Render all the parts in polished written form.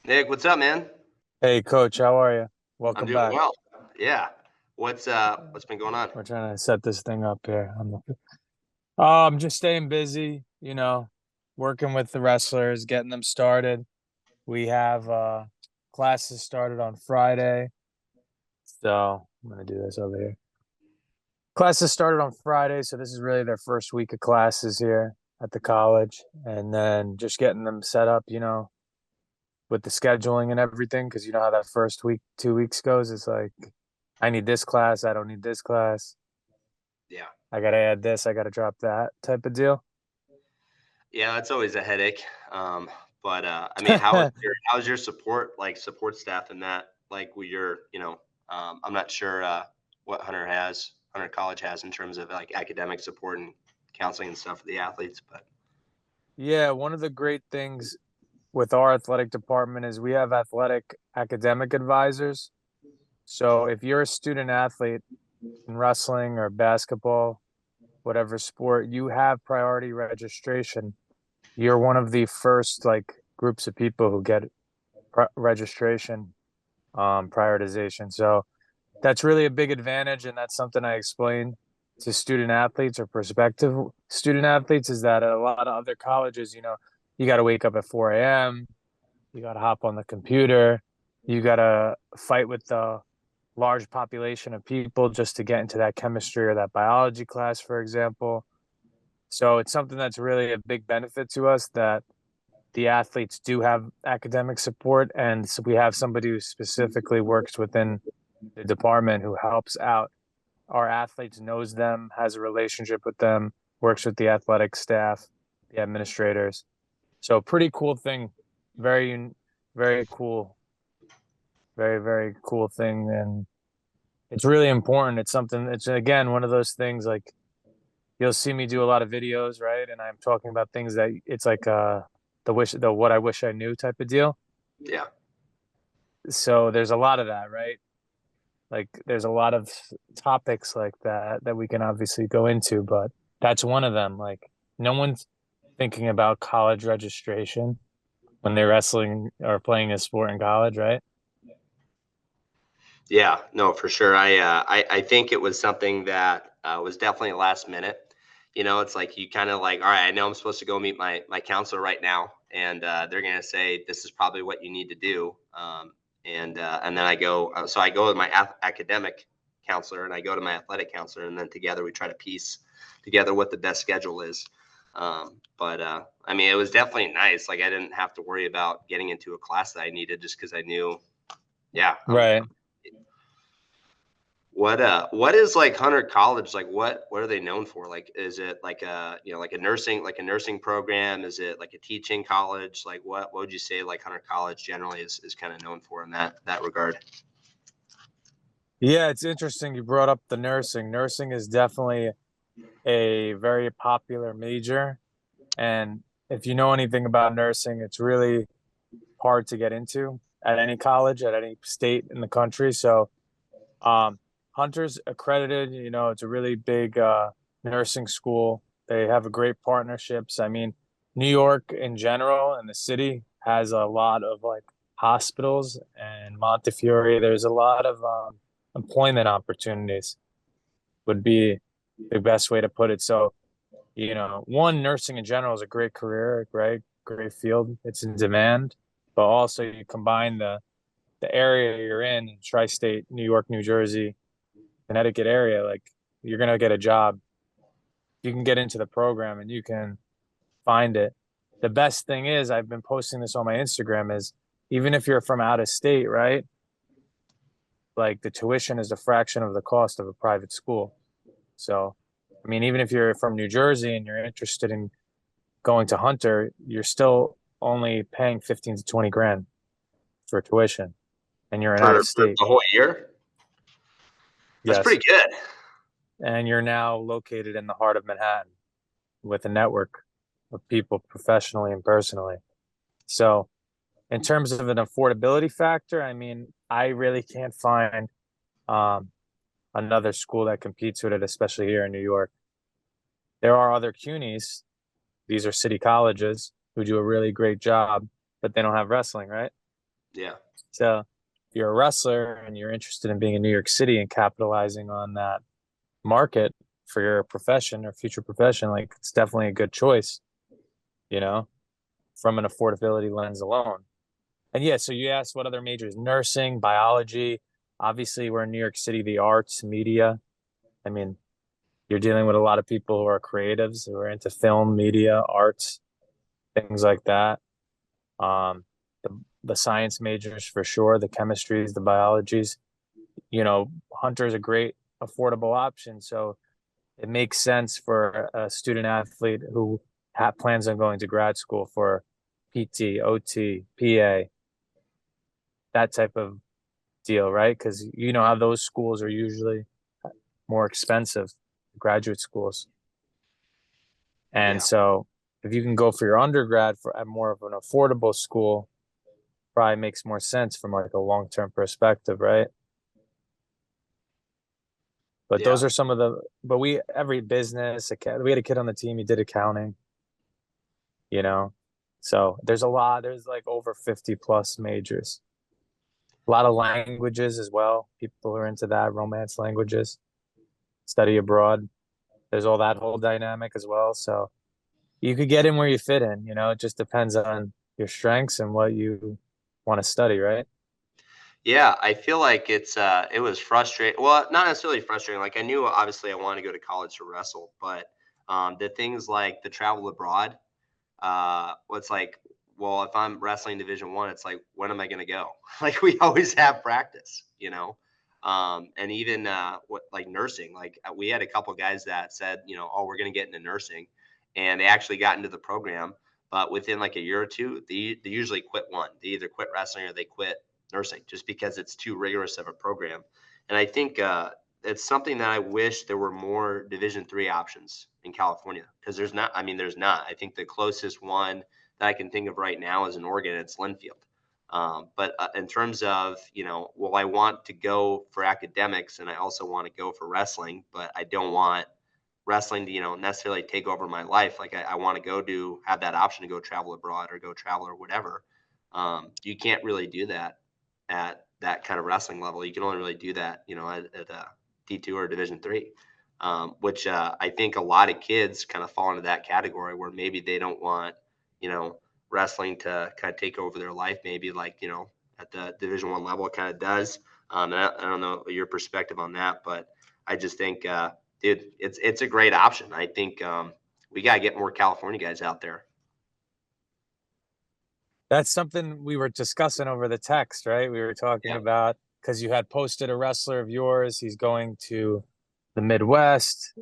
Nick, what's up, man? Hey, Coach, how are you? I'm Welcome doing back. well. Yeah. What's been going on? We're trying to set this thing up here. Just staying busy, working with the wrestlers, getting them started. We have classes started on Friday. So I'm gonna do this over here. Classes started on Friday, so this is really their first week of classes here at the college, and then just getting them set up, with the scheduling and everything, because you know how that first week, 2 weeks goes. It's like I need this class, I don't need this class. Yeah. I gotta add this, I gotta drop that type of deal. Yeah, that's always a headache. But I mean, how's your support staff and that like with your, I'm not sure what Hunter College has in terms of like academic support and counseling and stuff for the athletes, but Yeah, one of the great things with our athletic department is we have athletic academic advisors. So if you're a student athlete in wrestling or basketball, whatever sport, you have priority registration. You're one of the first like groups of people who get registration prioritization. So that's really a big advantage, and that's something I explain to student athletes or prospective student athletes is that at a lot of other colleges, you got to wake up at 4 a.m., you got to hop on the computer, you got to fight with the large population of people just to get into that chemistry or that biology class, for example. So it's something that's really a big benefit to us that the athletes do have academic support, and so we have somebody who specifically works within the department who helps out our athletes, knows them, has a relationship with them, works with the athletic staff, the administrators. So pretty cool thing. Very, very cool. Very, very cool thing. And it's really important. It's something, it's again, one of those things like you'll see me do a lot of videos, right? And I'm talking about things that it's like the what I wish I knew type of deal. yeah. So there's a lot of that, right? Like there's a lot of topics like that that we can obviously go into, but that's one of them. Like no one's thinking about college registration when they're wrestling or playing a sport in college, right? Yeah, no, for sure. I think it was something that was definitely last minute. It's like you kind of like, all right, I know I'm supposed to go meet my counselor right now, and they're gonna say this is probably what you need to do. And then I go with my academic counselor, and I go to my athletic counselor, and then together we try to piece together what the best schedule is. But I mean, it was definitely nice. Like I didn't have to worry about getting into a class that I needed just because I knew, yeah, Right. what is like Hunter College like? What are they known for? Like, is it like a like a nursing program? Is it like a teaching college? Like, what would you say like Hunter College generally is kind of known for in that regard? Yeah, it's interesting you brought up the nursing. Nursing is definitely a very popular major. And if you know anything about nursing, it's really hard to get into at any college, at any state in the country. So Um, Hunter's accredited, it's a really big nursing school. They have a great partnerships. I mean, New York in general and the city has a lot of like hospitals, and Montefiore, there's a lot of employment opportunities, would be the best way to put it. So, one, nursing in general is a great career, right? Great field. It's in demand, but also you combine the area you're in, tri-state, New York, New Jersey, Connecticut area, like you're gonna get a job. You can get into the program and you can find it. The best thing is I've been posting this on my Instagram is even if you're from out of state, right? Like the tuition is a fraction of the cost of a private school. So, I mean, even if you're from New Jersey and you're interested in going to Hunter, you're still only paying 15 to 20 grand for tuition and you're an out of For state. the whole year? That's Yes. pretty good. And you're now located in the heart of Manhattan with a network of people professionally and personally. So, in terms of an affordability factor, I mean, I really can't find um, another school that competes with it, especially here in New York. There are other CUNYs, these are city colleges who do a really great job, but they don't have wrestling, right? Yeah. So if you're a wrestler and you're interested in being in New York City and capitalizing on that market for your profession or future profession, like it's definitely a good choice, you know, from an affordability lens alone. And yeah, so you asked what other majors: nursing, biology. Obviously, we're in New York City, the arts, media. I mean, you're dealing with a lot of people who are creatives, who are into film, media, arts, things like that. Um, the science majors for sure, the chemistries, the biologies. You know, Hunter is a great affordable option. So it makes sense for a student athlete who plans on going to grad school for PT, OT, PA, that type of deal, right? Because you know how those schools are usually more expensive, graduate schools. And Yeah. so if you can go for your undergrad for at more of an affordable school, probably makes more sense from like a long-term perspective, right? But Yeah. those are some of the, but we, every business, we had a kid on the team, he did accounting, you know? So there's a lot, there's like over 50 plus majors. A lot of languages as well. People who are into that, romance languages, study abroad. There's all that whole dynamic as well. So you could get in where you fit in, you know, it just depends on your strengths and what you want to study, right? Yeah, I feel like it was frustrating. Well, not necessarily frustrating. Like I knew obviously I wanted to go to college to wrestle, but the things like the travel abroad, it's like, well, if I'm wrestling Division 1, it's like, when am I going to go? Like we always have practice, you know. And even what like nursing, like we had a couple guys that said, you know, oh, we're going to get into nursing, and they actually got into the program, but within like a year or two, they usually quit one. They either quit wrestling or they quit nursing just because it's too rigorous of a program. And I think it's something that I wish there were more Division 3 options in California, because there's not. I mean, there's not. I think the closest one that I can think of right now is in Oregon. It's Linfield. But in terms of, you know, well, I want to go for academics and I also want to go for wrestling, but I don't want wrestling to, you know, necessarily take over my life. Like I want to go do have that option to go travel abroad or go travel or whatever. You can't really do that at that kind of wrestling level. You can only really do that, you know, at D2 or Division 3, which I think a lot of kids kind of fall into that category where maybe they don't want, you know, wrestling to kind of take over their life. Maybe like, you know, at the Division 1 level, it kind of does. I don't know your perspective on that, but I just think, dude, it's a great option. I think we got to get more California guys out there. That's something we were discussing over the text, right? We were talking Yeah. about because you had posted a wrestler of yours. He's going to the Midwest.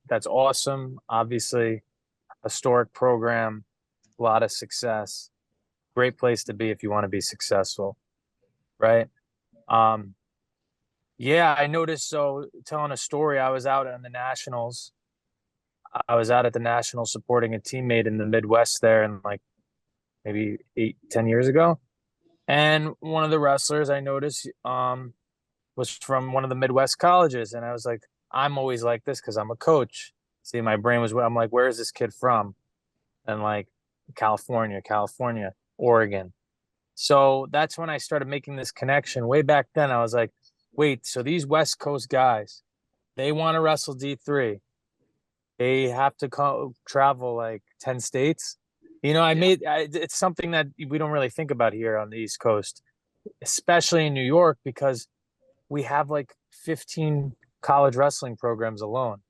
That's awesome. Obviously, historic program, a lot of success. Great place to be if you want to be successful, right? Um, yeah, I noticed. So, telling a story, I was out on the Nationals. I was out at the Nationals supporting a teammate in the Midwest there, and like maybe 8, 10 years ago. And one of the wrestlers I noticed was from one of the Midwest colleges. And I was like, I'm always like this because I'm a coach. See, my brain was, I'm like, where is this kid from? And like, California, California, Oregon. So that's when I started making this connection. Way back then, I was like, wait, so these West Coast guys, they want to wrestle D3. They have to travel like 10 states. You know, Yeah. it's something that we don't really think about here on the East Coast, especially in New York, because we have like 15 college wrestling programs alone.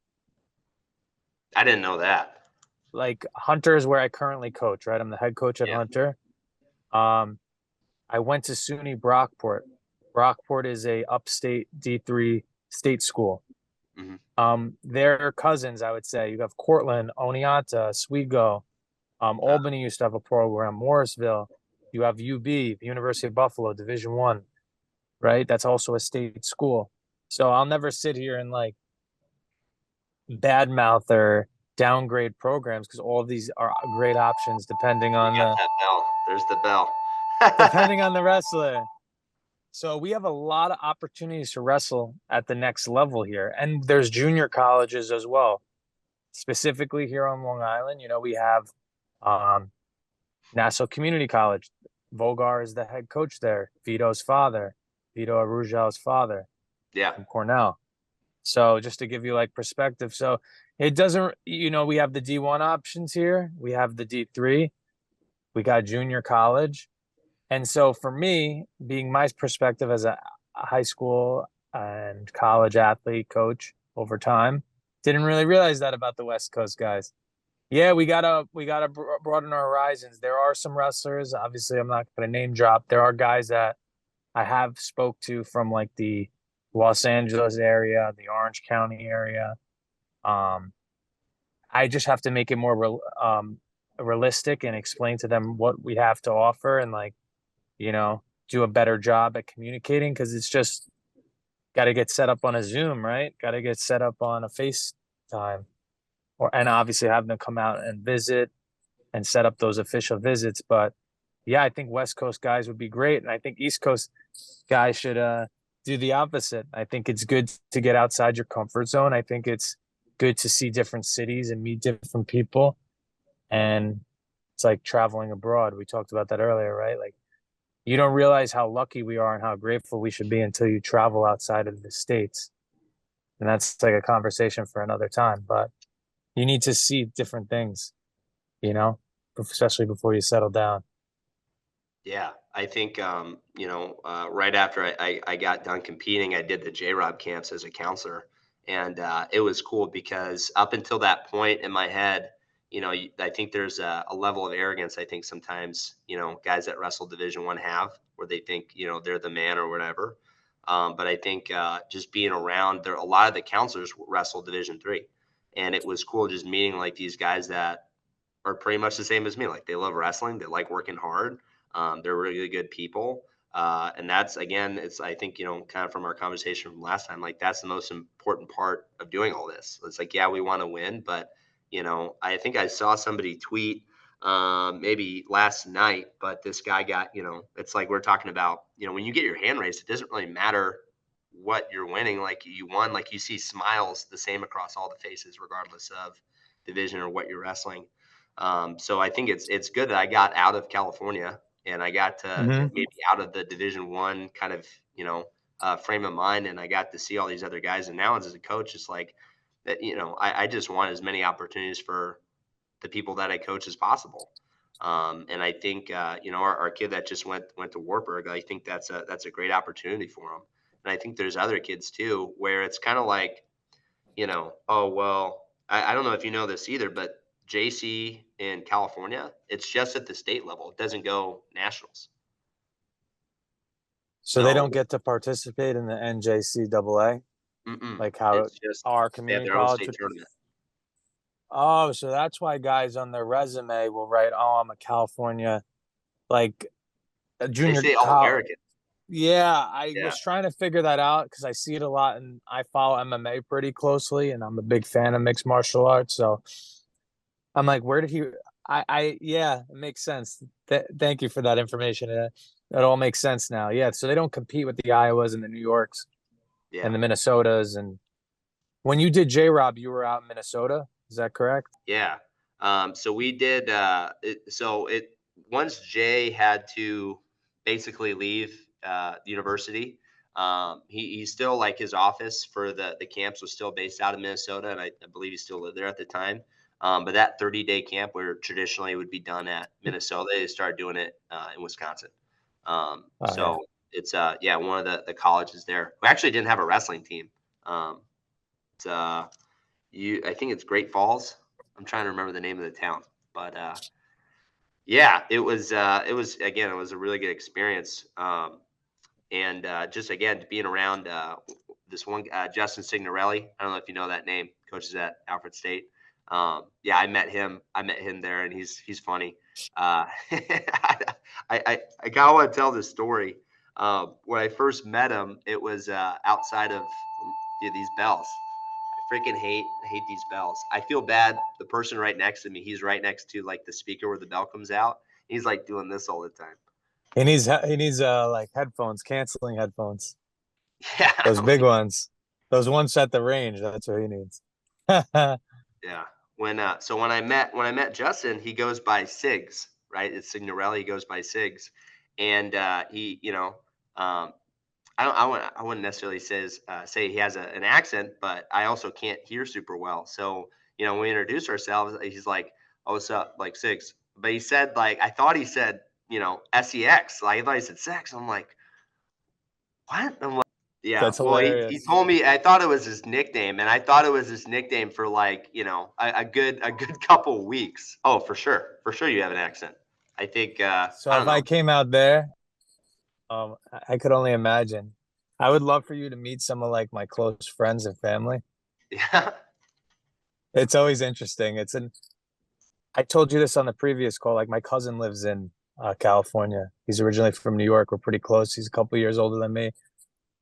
I didn't know that. Like Hunter is where I currently coach, right? I'm the head coach at Yeah. Hunter. Um, I went to SUNY Brockport. Brockport is a upstate D3 state school. Hmm. They're cousins, I would say. You have Cortland, Oneonta, Oswego. Albany used to have a program. Morrisville. You have UB, University of Buffalo, Division 1, right? That's also a state school. So I'll never sit here and like badmouth or downgrade programs because all of these are great options You got that bell. There's the bell. depending on the wrestler. So we have a lot of opportunities to wrestle at the next level here, and there's junior colleges as well. Specifically here on Long Island, you know, we have um, Nassau Community College. Vogar is the head coach there. Vito's father, Vito Arujo's father Yeah. from Cornell. So just to give you like perspective, so it doesn't, we have the D1 options here, we have the D3, we got junior college. And so for me, being my perspective as a high school and college athlete coach over time, didn't really realize that about the West Coast guys. Yeah, we gotta broaden our horizons. There are some wrestlers. Obviously, I'm not going to name drop. There are guys that I have spoke to from like the Los Angeles area, the Orange County area. Um, I just have to make it more realistic and explain to them what we have to offer and like, do a better job at communicating because it's just got to get set up on a Zoom, right? Got to get set up on a FaceTime and obviously have them come out and visit and set up those official visits. But yeah, I think West Coast guys would be great. And I think East Coast guys should do the opposite. I think it's good to get outside your comfort zone. I think it's good to see different cities and meet different people. And it's like traveling abroad. We talked about that earlier, right? Like you don't realize how lucky we are and how grateful we should be until you travel outside of the States. And that's like a conversation for another time. But you need to see different things, you know, especially before you settle down. Yeah, I think right after I got done competing, I did the J-Rob camps as a counselor, and it was cool because up until that point in my head, I think there's a level of arrogance. I think sometimes guys that wrestle Division One have, where they think they're the man or whatever. But I think just being around there, a lot of the counselors wrestle Division Three, and it was cool just meeting like these guys that are pretty much the same as me. Like they love wrestling, they like working hard. They're really good people. And that's again, it's I think kind of from our conversation from last time, like that's the most important part of doing all this. It's like, yeah, we want to win, but I think I saw somebody tweet maybe last night, but this guy got, it's like we're talking about, when you get your hand raised, it doesn't really matter what you're winning. Like you won, like you see smiles the same across all the faces, regardless of division or what you're wrestling. So I think it's good that I got out of California and I got to Mm-hmm. maybe out of the Division One kind of frame of mind, and I got to see all these other guys. And now as a coach, it's like that. I just want as many opportunities for the people that I coach as possible. And I think our kid that just went to Wartburg, I think that's a great opportunity for him. And I think there's other kids too where it's kind of like oh, well, I don't know if you know this either, but JC in California, it's just at the state level. It doesn't go nationals. So they don't So, get to participate in the NJCAA, like how it's just our they have community their own college state would. tournament. Oh, so that's why guys on their resume will write, "Oh, I'm a California, like a They junior say All college." American. Yeah, I Yeah. was trying to figure that out because I see it a lot, and I follow MMA pretty closely, and I'm a big fan of mixed martial arts. So I'm like, where did he? Yeah, it makes sense. Thank you for that information. It all makes sense now. Yeah, so they don't compete with the Iowas and the New Yorks Yeah. and the Minnesotas. And when you did J Rob, you were out in Minnesota. Is that correct? Yeah. So we did. So it once Jay had to basically leave the university. He's still like his office for the camps was still based out of Minnesota, and I believe he still lived there at the time. But that 30-day camp, where traditionally would be done at Minnesota, they started doing it in Wisconsin. Oh yeah. So it's yeah, one of the colleges there. We actually didn't have a wrestling team. It's I think it's Great Falls. I'm trying to remember the name of the town, but yeah, it was again, it was a really good experience. And just again, being around this one Justin Signorelli. I don't know if you know that name. Coaches at Alfred State. Yeah, I met him. I met him there, and he's funny. I kind of want to tell this story. When I first met him, it was outside of these bells. I freaking hate these bells. I feel bad. The person right next to me, he's right next to like the speaker where the bell comes out. He's like doing this all the time. He needs like headphones, canceling headphones. Yeah, Those big ones. Those ones at the range. That's what he needs. yeah. When I met Justin, he goes by Sigs, right? It's Signorelli. He goes by Sigs, and he, I wouldn't necessarily say he has an accent, but I also can't hear super well. So when we introduce ourselves, he's like, "Oh, what's up?" Like six, but he said like I thought he said sex. Like I thought he said sex. I'm like, what? I'm like, yeah. That's Well, he hilarious. told me I thought it was his nickname, and I thought it was his nickname for like a good couple weeks. Oh, for sure, you have an accent. I think I So don't if I know. came out there, I could only imagine. I would love for you to meet some of like my close friends and family. Yeah, It's always interesting. I told you this on the previous call. Like my cousin lives in California. He's originally from New York. We're pretty close. He's a couple years older than me,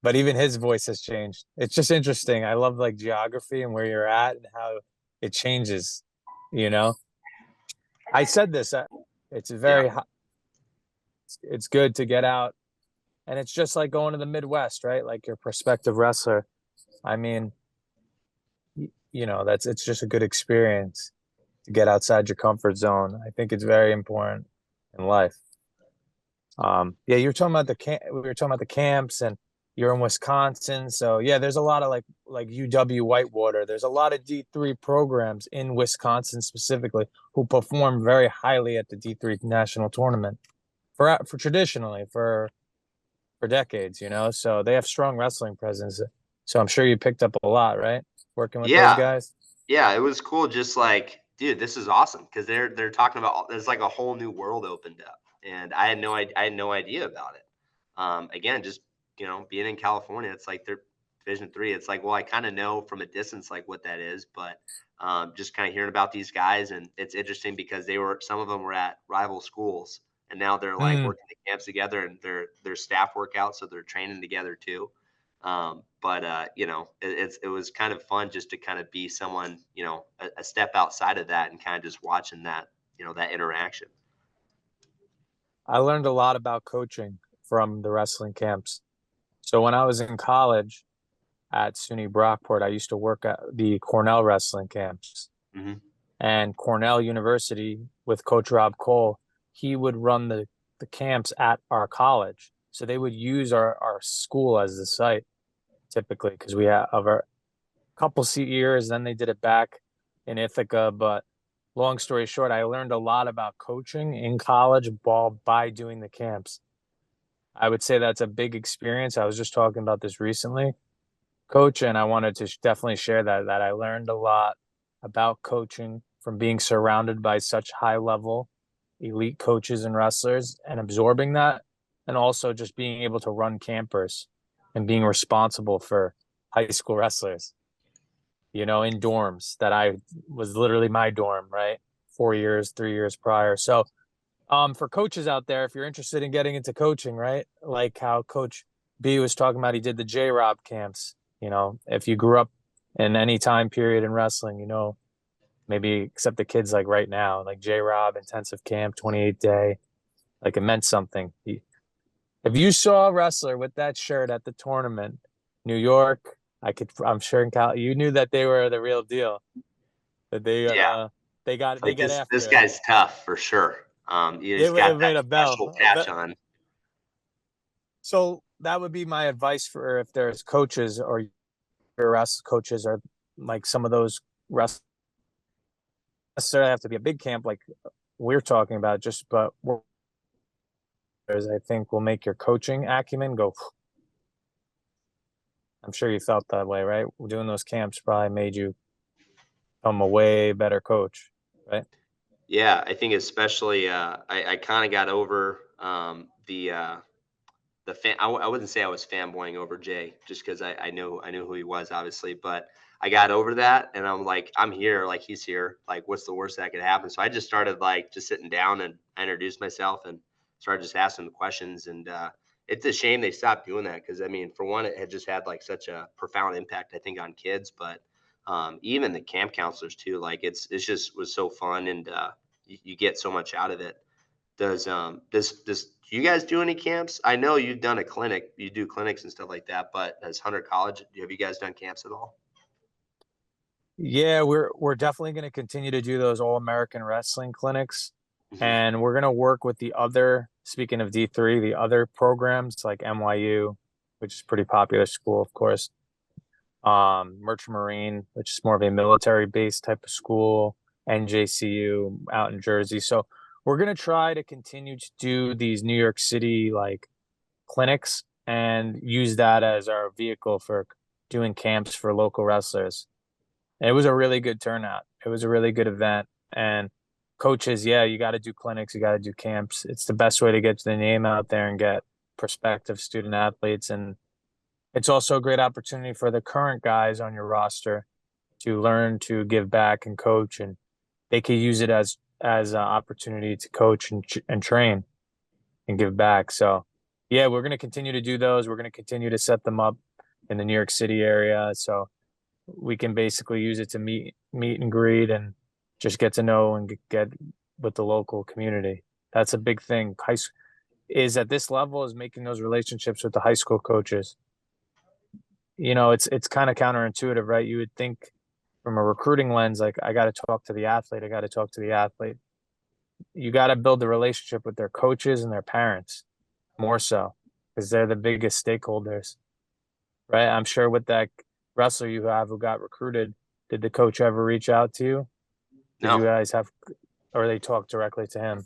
but even his voice has changed. It's just interesting. I love like geography and where you're at and how it changes. You know, I said this. It's yeah, very. It's good to get out, and it's just like going to the Midwest, right? Like your prospective wrestler. I mean, that's it's just a good experience to get outside your comfort zone. I think it's very important in life. Yeah, you were talking about the camp. We were talking about the camps, and you're in Wisconsin, so yeah, there's a lot of like UW Whitewater. There's a lot of D3 programs in Wisconsin specifically who perform very highly at the D3 national tournament for traditionally for decades. So they have strong wrestling presence. So I'm sure you picked up a lot, right? Working with those yeah. guys. Yeah, it was cool. Just like, dude, this is awesome because they're talking about there's like a whole new world opened up, and I had no idea about it. Again, just being in California, it's like they're Division 3. It's like, well, I kind of know from a distance like what that is, but just kind of hearing about these guys, and it's interesting because some of them were at rival schools, and now they're like Hmm. working the camps together, and their staff work out, so they're training together too. But it was kind of fun just to kind of be someone, a step outside of that and kind of just watching that, that interaction. I learned a lot about coaching from the wrestling camps. So when I was in college at SUNY Brockport, I used to work at the Cornell wrestling camps. Hmm. And Cornell University with Coach Rob Cole, he would run the camps at our college. So they would use our school as the site typically because we have our couple seat years, then they did it back in Ithaca. But long story short, I learned a lot about coaching in college ball by doing the camps. I would say that's a big experience. I was just talking about this recently, coach, and I wanted to definitely share that I learned a lot about coaching from being surrounded by such high level elite coaches and wrestlers and absorbing that, and also just being able to run campers and being responsible for high school wrestlers, in dorms that I was literally my dorm, right? 4 years, 3 years prior. So, for coaches out there, if you're interested in getting into coaching, right? Like how Coach B was talking about, he did the J Rob camps. If you grew up in any time period in wrestling, maybe except the kids like right now, like J Rob intensive camp, 28-day, like it meant something. If you saw a wrestler with that shirt at the tournament, New York, I'm sure in Cal, you knew that they were the real deal. That Yeah, they like get this after it. guy's tough for sure. You It, just got it that made a special bell. patch on. So that would be my advice for if there's coaches or your wrestling coaches or like some of those wrestlers necessarily have to be a big camp like we're talking about, just but I think will make your coaching acumen go. I'm sure you felt that way, right? Doing those camps probably made you become a way better coach, right? Yeah, I think especially I kind of got over the fan. I wouldn't say I was fanboying over Jay just because I knew who he was obviously, but I got over that and I'm like I'm here, like he's here, like what's the worst that could happen? So I just started like just sitting down and I introduced myself and started just asking the questions and it's a shame they stopped doing that because I mean for one it had just had like such a profound impact I think on kids, but even the camp counselors too. Like it's just was so fun and you get so much out of it. Does do you guys do any camps? I know you've done a clinic, you do clinics and stuff like that, but as Hunter College, have you guys done camps at all? Yeah, we're definitely going to continue to do those all American wrestling clinics. Hmm. And we're gonna work with the other, speaking of D3, the other programs like NYU, which is a pretty popular school, of course. Merchant Marine, which is more of a military based type of school, NJCU out in Jersey. So we're gonna try to continue to do these New York City like clinics and use that as our vehicle for doing camps for local wrestlers. And it was a really good turnout. It was a really good event. And coaches, yeah, you got to do clinics, you got to do camps. It's the best way to get the name out there and get prospective student athletes. And it's also a great opportunity for the current guys on your roster to learn to give back and coach, and they could use it as an opportunity to coach and train and give back. So, yeah, we're going to continue to do those. We're going to continue to set them up in the New York City area. So we can basically use it to meet and greet and just get to know and get with the local community. That's a big thing. Is at this level is making those relationships with the high school coaches. It's kind of counterintuitive, right? You would think from a recruiting lens, like I got to talk to the athlete. I got to talk to the athlete. You got to build the relationship with their coaches and their parents more so because they're the biggest stakeholders, right? I'm sure with that wrestler you have who got recruited, did the coach ever reach out to you? Did you No, guys have, or they talk directly to him?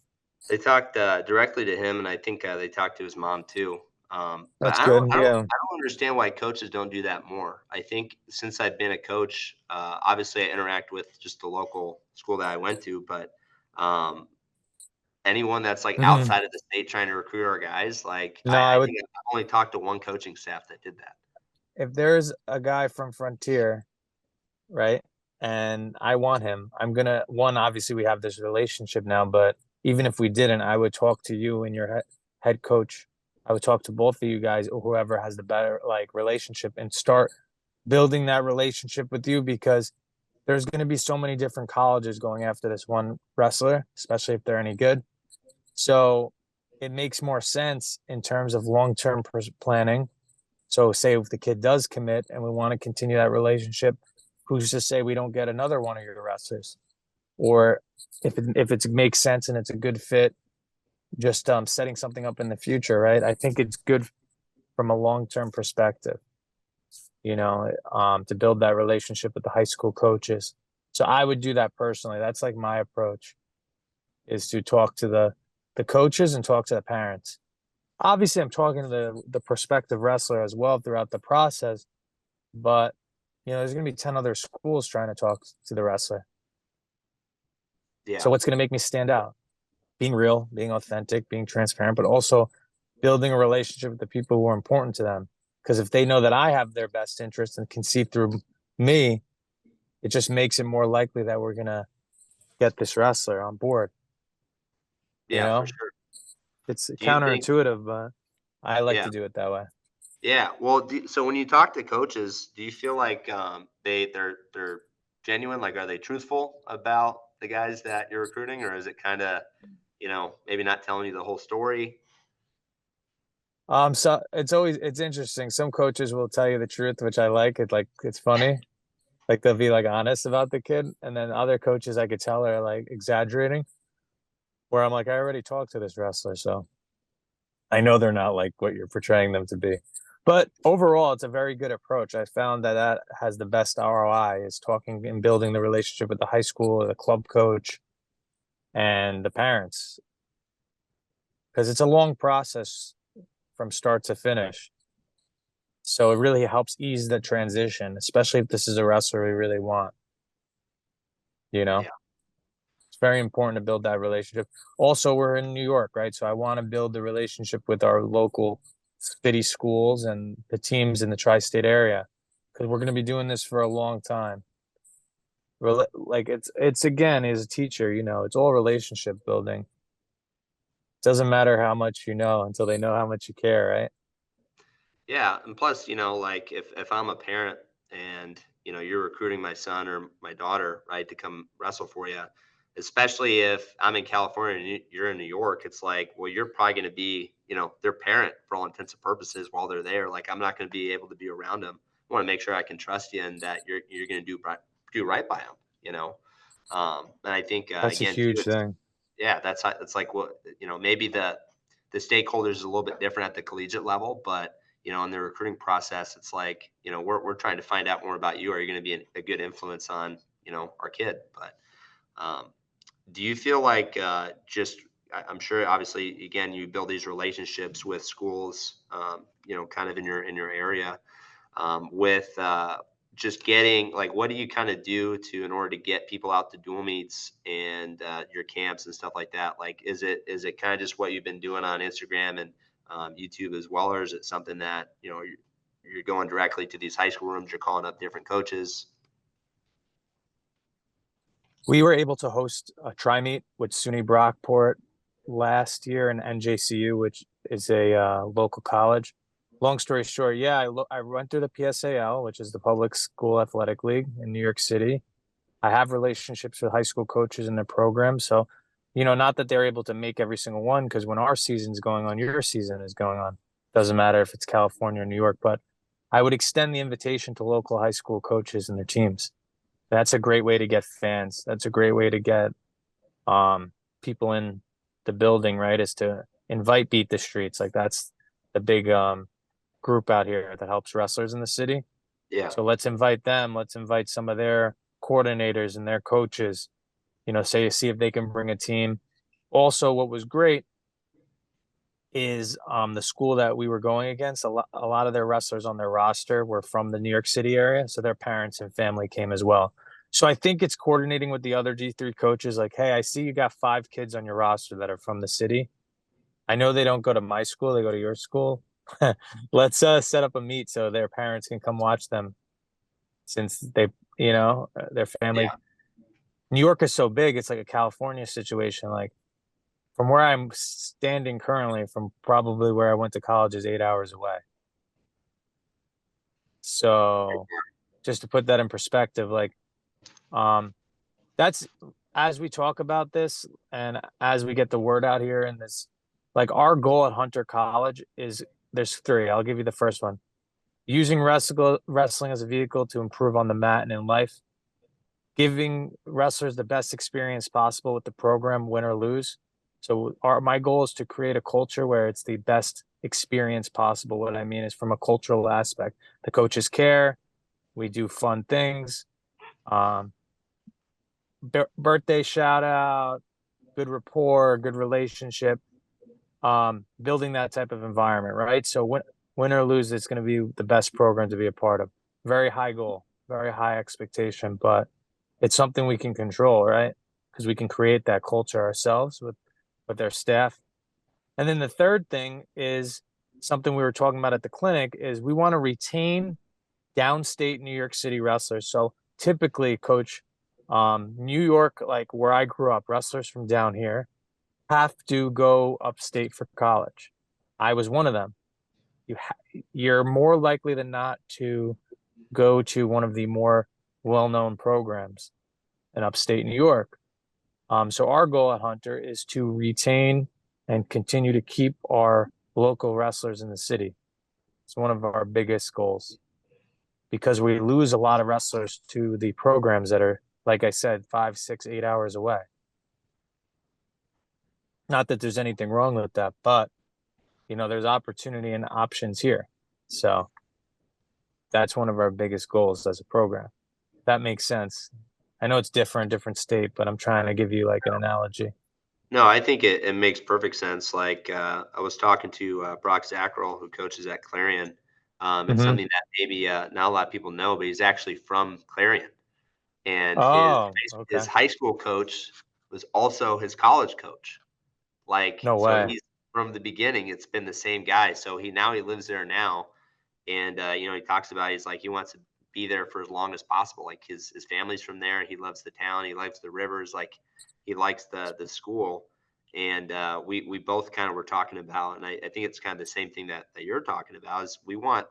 they talked directly to him, and I think they talked to his mom too. But That's good. Yeah. I don't understand why coaches don't do that more. I think since I've been a coach, obviously I interact with just the local school that I went to, but um, anyone that's like Hmm. outside of the state trying to recruit our guys, like No, I I would, think I've only talked to one coaching staff that did that. if there's a guy from Frontier, right? And I want him. I'm gonna one, obviously we have this relationship now, but even if we didn't, I would talk to you and your head coach. I would talk to both of you guys or whoever has the better like relationship and start building that relationship with you because there's going to be so many different colleges going after this one wrestler, especially if they're any good. So it makes more sense in terms of long-term planning. So say if the kid does commit and we want to continue that relationship, who's to say we don't get another one of your wrestlers? Or if it makes sense and it's a good fit, just setting something up in the future, right? I think it's good from a long-term perspective, to build that relationship with the high school coaches. So I would do that personally. That's like my approach is to talk to the coaches and talk to the parents. Obviously, I'm talking to the prospective wrestler as well throughout the process, but there's going to be 10 other schools trying to talk to the wrestler. So Yeah. what's going to make me stand out? Being real, being authentic, being transparent, but also building a relationship with the people who are important to them. Because if they know that I have their best interest and can see through me, it just makes it more likely that we're going to get this wrestler on board. You Yeah, for know, sure. it's Do you think? counterintuitive, but I like Yeah. to do it that way. Yeah. Well, so when you talk to coaches, do you feel like they're genuine? Like, are they truthful about the guys that you're recruiting, or is it kind of, maybe not telling you the whole story? So it's interesting. Some coaches will tell you the truth, which I like. It's funny. Like they'll be like honest about the kid, and then other coaches I could tell are like exaggerating. Where I'm like, I already talked to this wrestler, so I know they're not like what you're portraying them to be. But overall, it's a very good approach. I found that has the best ROI is talking and building the relationship with the high school, the club coach, and the parents, because it's a long process from start to finish. So it really helps ease the transition, especially if this is a wrestler we really want. You know, Yeah. it's very important to build that relationship. Also, we're in New York, right? So I want to build the relationship with our local city schools and the teams in the tri-state area because we're going to be doing this for a long time. Like it's again, as a teacher, it's all relationship building. It doesn't matter how much you know until they know how much you care, right? Yeah, and plus, like if I'm a parent and you're recruiting my son or my daughter, right, to come wrestle for you, especially if I'm in California and you're in New York, it's like, well, you're probably going to be, their parent for all intents and purposes while they're there. Like, I'm not going to be able to be around them. I want to make sure I can trust you and that you're going to do right by them. And I think That's a again too, huge thing. yeah, that's like what, maybe the stakeholders is a little bit different at the collegiate level, but in the recruiting process, it's like, we're trying to find out more about you. Are you going to be a good influence on, our kid? But um, do you feel like I'm sure obviously again you build these relationships with schools, kind of in your area, with just getting like, what do you kind of do to in order to get people out to dual meets and your camps and stuff like that? Like, is it kind of just what you've been doing on Instagram and YouTube as well, or is it something that you're going directly to these high school rooms, you're calling up different coaches? We were able to host a tri meet with SUNY Brockport last year in NJCU, which is a local college. Long story short, yeah, I went through the PSAL, which is the Public School Athletic League in New York City. I have relationships with high school coaches in their program. So, not that they're able to make every single one, because when our season's going on, your season is going on. Doesn't matter if it's California or New York, but I would extend the invitation to local high school coaches and their teams. That's a great way to get fans. That's a great way to get people in the building, right? Is to invite Beat the Streets. Like that's the big group out here that helps wrestlers in the city. Yeah. So let's invite them. Let's invite some of their coordinators and their coaches, say see if they can bring a team. Also, what was great is the school that we were going against, a lot of their wrestlers on their roster were from the New York City area. So their parents and family came as well. So I think it's coordinating with the other G3 coaches like, hey, I see you got 5 kids on your roster that are from the city. I know they don't go to my school, they go to your school. Let's set up a meet so their parents can come watch them since their family. Yeah. New York is so big, it's like a California situation. Like from where I'm standing currently, from probably where I went to college is 8 hours away. So just to put that in perspective, like um that's as we talk about this and as we get the word out here in this, like our goal at Hunter College is there's three. I'll give you the first one. Using wrestling as a vehicle to improve on the mat and in life, giving wrestlers the best experience possible with the program, win or lose. So my goal is to create a culture where it's the best experience possible. What I mean is from a cultural aspect, the coaches care, we do fun things, um, birthday shout out, good rapport, good relationship, building that type of environment, right? So win or lose, it's going to be the best program to be a part of. Very high goal, very high expectation, but it's something we can control, right? Because we can create that culture ourselves with their staff. And then the third thing is something we were talking about at the clinic is we want to retain downstate New York City wrestlers. So typically, coach, New York, like where I grew up, wrestlers from down here have to go upstate for college. I was one of them. You're more likely than not to go to one of the more well-known programs in upstate New York. So our goal at Hunter is to retain and continue to keep our local wrestlers in the city. It's one of our biggest goals because we lose a lot of wrestlers to the programs that are, like I said, 5, 6, 8 hours away. Not that there's anything wrong with that, but there's opportunity and options here. So that's one of our biggest goals as a program. That makes sense. I know it's different state, but I'm trying to give you like an analogy. No, I think it makes perfect sense. Like I was talking to Brock Zackrell, who coaches at Clarion, and Mm-hmm. something that maybe not a lot of people know, but he's actually from Clarion, and his Oh, his okay. high school coach was also his college coach. Like No so, way. he's from the beginning. It's been the same guy. So he lives there now, and he talks about he's like he wants to be there for as long as possible. Like his family's from there. He loves the town. He likes the rivers. Like he likes the school. And we both kind of were talking about, and I think it's kind of the same thing that you're talking about. Is we want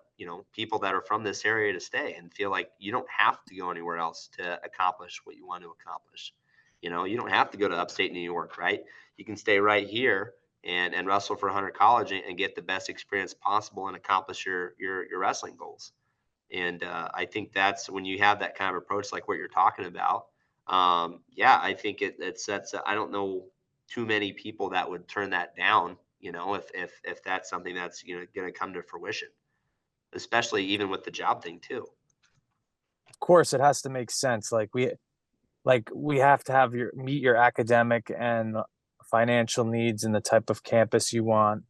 people that are from this area to stay and feel like you don't have to go anywhere else to accomplish what you want to accomplish. You don't have to go to upstate New York, right? You can stay right here and wrestle for Hunter College and get the best experience possible and accomplish your wrestling goals. And I think that's when you have that kind of approach, like what you're talking about. Yeah, I think it sets. I don't know. too many people that would turn that down, if that's something that's, going to come to fruition, especially even with the job thing too. Of course, it has to make sense. Like we have to have your meet your academic and financial needs and the type of campus you want.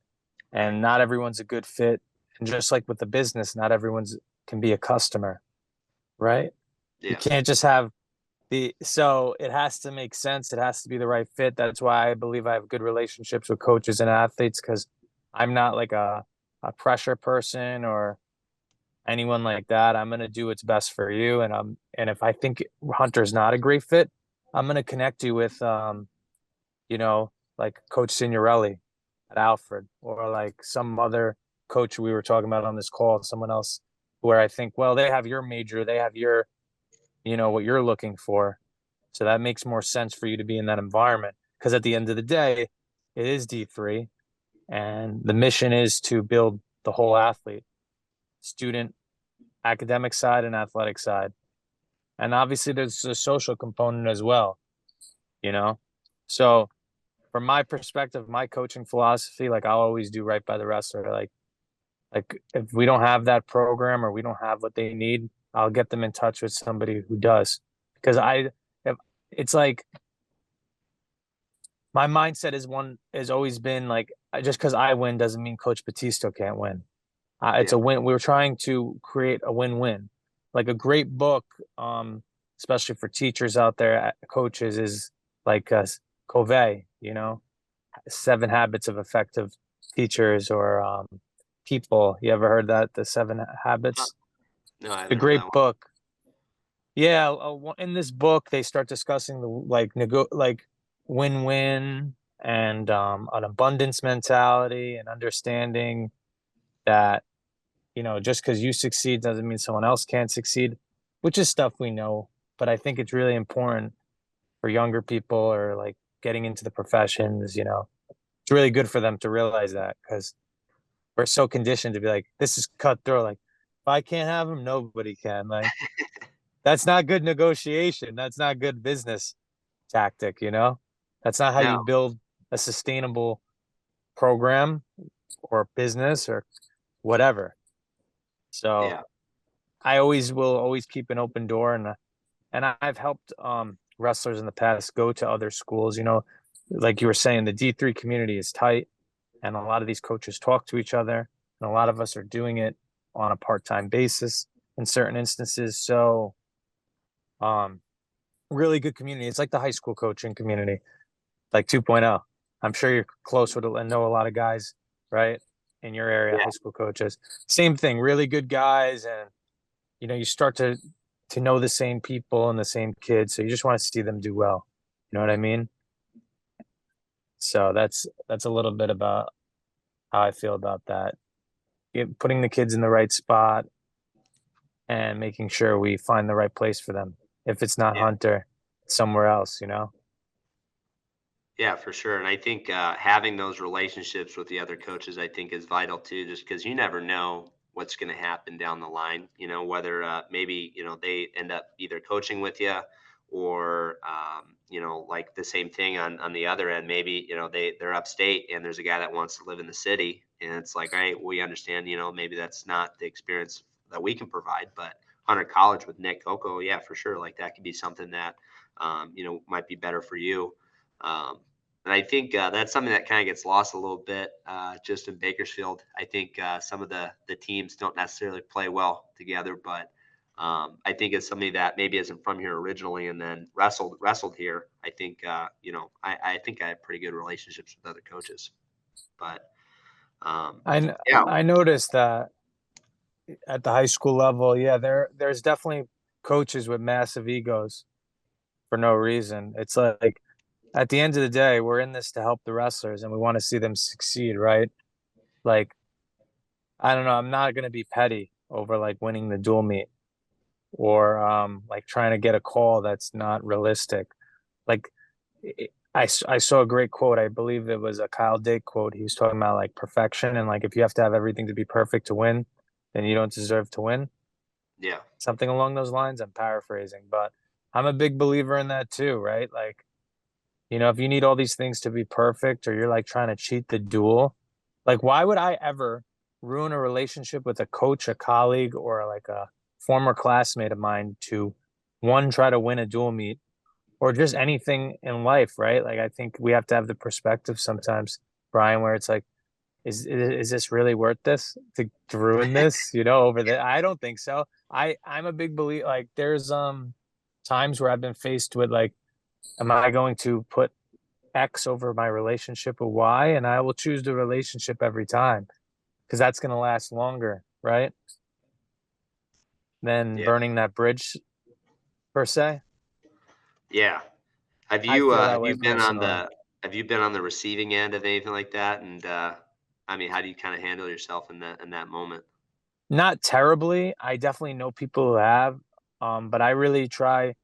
Right. And not everyone's a good fit. And just like with the business, not everyone's can be a customer, right? You Yeah. can't just have so it has to make sense. It has to be the right fit. That's why I believe I have good relationships with coaches and athletes, because I'm not like a pressure person or anyone like that. I'm gonna do what's best for you, and if I think Hunter's not a great fit, I'm gonna connect you with like Coach Signorelli at Alfred, or like some other coach we were talking about on this call, someone else where I think, well, they have your major, they have your, what you're looking for. So that makes more sense for you to be in that environment. Because at the end of the day, it is D3, and the mission is to build the whole athlete, student, academic side, and athletic side. And obviously, there's a social component as well, you know? So, from my perspective, my coaching philosophy, like I'll always do right by the wrestler. Like if we don't have that program or we don't have what they need, I'll get them in touch with somebody who does. Because if it's like my mindset has always been like, just because I win doesn't mean Coach Batista can't win. It's Yeah. a win. We're trying to create a win-win. Like a great book, especially for teachers out there, coaches, is like Covey, 7 Habits of Effective Teachers, or People. You ever heard that? The 7 Habits? No, I A haven't heard that great one. book. Yeah, in this book they start discussing the like win-win and an abundance mentality, and understanding that just because you succeed doesn't mean someone else can't succeed, which is stuff we know. But I think it's really important for younger people, or like getting into the professions. It's really good for them to realize that, because we're so conditioned to be like, this is cutthroat. Like, if I can't have them, nobody can. Like, that's not good negotiation. That's not good business tactic. That's not how No. you build a sustainable program or business or whatever. So Yeah. I always will always keep an open door, and I've helped wrestlers in the past go to other schools. Like you were saying, the D3 community is tight, and a lot of these coaches talk to each other, and a lot of us are doing it on a part-time basis in certain instances. So, um, really good community. It's like the high school coaching community, like 2.0. I'm sure you're close with and know a lot of guys, right? In your area, Yeah. high school coaches. Same thing, really good guys, and you start to know the same people and the same kids, so you just want to see them do well. You know what I mean? So that's a little bit about how I feel about that. Putting the kids in the right spot and making sure we find the right place for them. If it's not Yeah. Hunter, somewhere else. Yeah, for sure. And I think having those relationships with the other coaches, I think, is vital too, just because you never know what's going to happen down the line. Whether maybe they end up either coaching with you, or like the same thing on the other end. Maybe they're upstate and there's a guy that wants to live in the city, and it's like, all right, we understand. Maybe that's not the experience that we can provide, but Hunter College with Nick Coco, yeah, for sure. Like that could be something that might be better for you. And I think that's something that kind of gets lost a little bit just in Bakersfield. I think some of the teams don't necessarily play well together, but I think it's somebody that maybe isn't from here originally and then wrestled here. I think I think I have pretty good relationships with other coaches, but um, I yeah, I noticed that at the high school level, yeah, there's definitely coaches with massive egos for no reason. It's like at the end of the day, we're in this to help the wrestlers and we want to see them succeed, right? Like, I don't know, I'm not going to be petty over like winning the dual meet, or like trying to get a call that's not realistic. Like, I saw a great quote. I believe it was a Kyle Dake quote. He was talking about like perfection, and like if you have to have everything to be perfect to win, then you don't deserve to win. yeah, Something along those lines. I'm paraphrasing, but I'm a big believer in that too, right? Like If you need all these things to be perfect or you're like trying to cheat the duel, like why would I ever ruin a relationship with a coach, a colleague, or like a former classmate of mine to one, try to win a dual meet or just anything in life, right? Like I think we have to have the perspective sometimes, Brian, where it's like, is this really worth this to ruin this, over the I don't think so. I'm a big believer like there's times where I've been faced with like, am I going to put X over my relationship with Y? And I will choose the relationship every time because that's going to last longer, right? Than Yeah. burning that bridge per se. Yeah. I feel that Have way you been on personally. the receiving end of anything like that? And I mean, how do you kind of handle yourself in that moment? Not terribly. I definitely know people who have, but I really try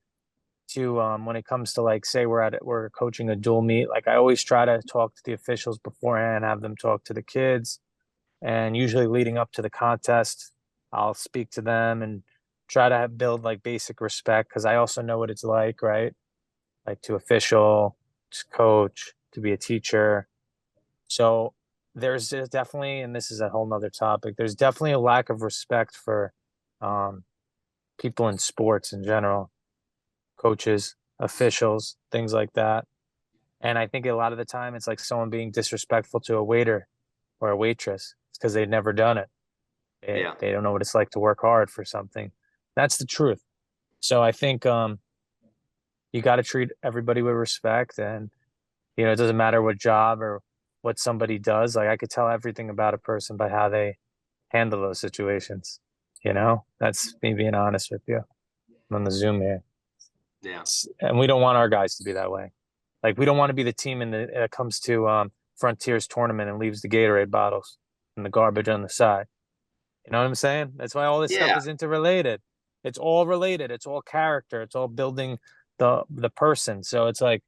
to when it comes to like say we're coaching a dual meet, like I always try to talk to the officials beforehand, have them talk to the kids, and usually leading up to the contest, I'll speak to them and try to build like basic respect because I also know what it's like, right? Like to official, to coach, to be a teacher. So there's definitely, and this is a whole nother topic, there's definitely a lack of respect for um, people in sports in general, coaches, officials, things like that. And I think a lot of the time it's like someone being disrespectful to a waiter or a waitress. It's because they've never done it. Yeah. They don't know what it's like to work hard for something. That's the truth. So I think you got to treat everybody with respect, and it doesn't matter what job or what somebody does. Like I could tell everything about a person by how they handle those situations. That's me being honest with you on the Zoom here. Yeah. And we don't want our guys to be that way. Like we don't want to be the team that comes to Frontiers tournament and leaves the Gatorade bottles and the garbage on the side. You know what I'm saying? That's why all this stuff Yeah. is interrelated. It's all related. It's all character. It's all building the person. So it's like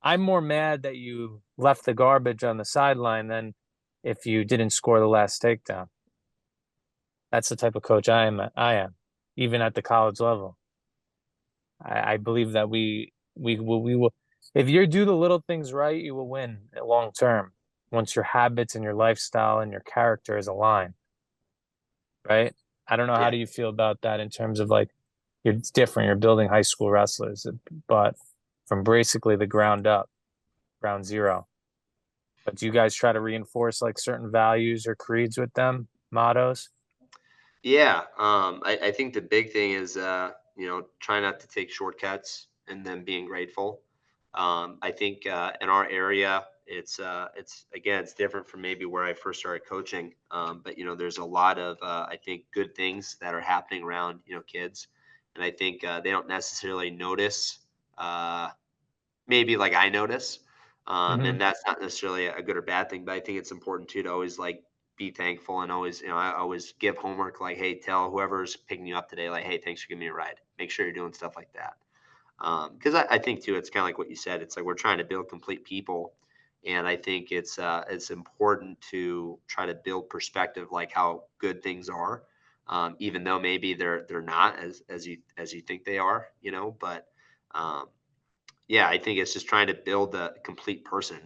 I'm more mad that you left the garbage on the sideline than if you didn't score the last takedown. That's the type of coach I am. I am, even at the college level. I believe that we will. If you do the little things right, you will win long term. Once your habits and your lifestyle and your character is aligned, right? I don't know, how Yeah. do you feel about that in terms of like it's different. You're building high school wrestlers, but from basically the ground up, ground zero. But do you guys try to reinforce like certain values or creeds with them, mottos? Yeah, I think the big thing is, try not to take shortcuts and then being grateful. I think in our area, it's again, it's different from maybe where I first started coaching. But there's a lot of I think good things that are happening around kids, and I think they don't necessarily notice. Maybe like I notice. Mm-hmm. And that's not necessarily a good or bad thing, but I think it's important too to always like be thankful and always, I always give homework like, hey, tell whoever's picking you up today, like, hey, thanks for giving me a ride. Make sure you're doing stuff like that. Because I think too, it's kind of like what you said. It's like we're trying to build complete people, and I think it's important to try to build perspective, like how good things are, even though maybe they're not as you think they are, But um, yeah, I think it's just trying to build a complete person,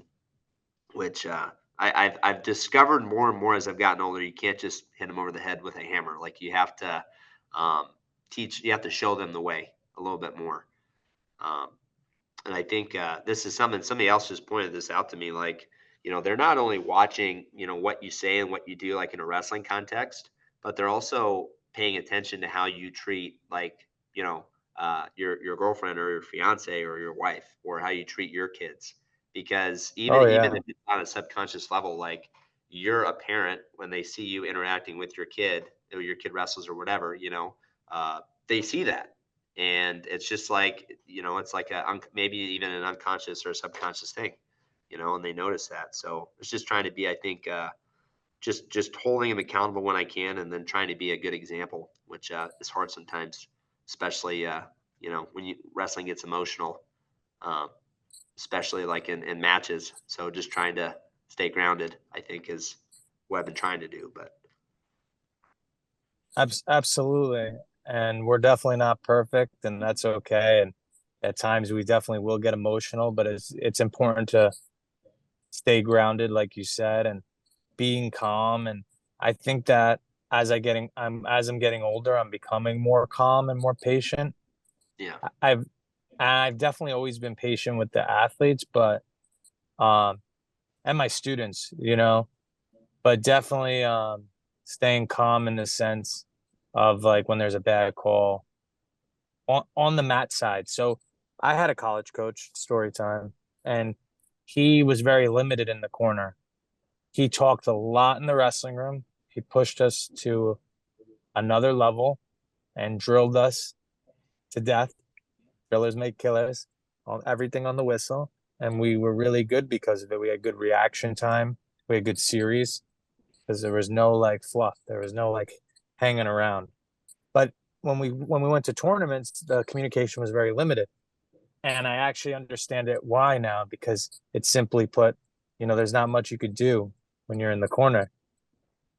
which I've discovered more and more as I've gotten older. You can't just hit them over the head with a hammer. Like you have to um, you have to show them the way a little bit more. Um, and I think this is something somebody else just pointed this out to me. Like, they're not only watching, what you say and what you do, like in a wrestling context, but they're also paying attention to how you treat, like, your girlfriend or your fiance or your wife, or how you treat your kids. Because even Oh even yeah. if it's on a subconscious level, like you're a parent when they see you interacting with your kid or your kid wrestles or whatever, they see that, and it's just like it's like maybe even an unconscious or a subconscious thing, and they notice that. So it's just trying to be, I think, just holding them accountable when I can, and then trying to be a good example, which is hard sometimes, especially when you wrestling gets emotional, um, especially like in matches. So just trying to stay grounded, I think, is what I've been trying to do. But Absolutely. And we're definitely not perfect, and that's okay. And At times we definitely will get emotional, but it's important to stay grounded, like you said, and being calm. And I think that as I'm getting older, I'm becoming more calm and more patient. Yeah. I've I've definitely always been patient with the athletes, but um and my students, but definitely staying calm in the sense of like when there's a bad call on the mat side. So I had a college coach, story time, and he was very limited in the corner. He talked a lot in the wrestling room. He pushed us to another level and drilled us to death. Drillers make killers, on everything on the whistle. And we were really good because of it. We had good reaction time. We had good series because there was no like fluff. There was no like hanging around. But when we went to tournaments, the communication was very limited. And I actually understand it why now, because it's simply put, there's not much you could do when you're in the corner.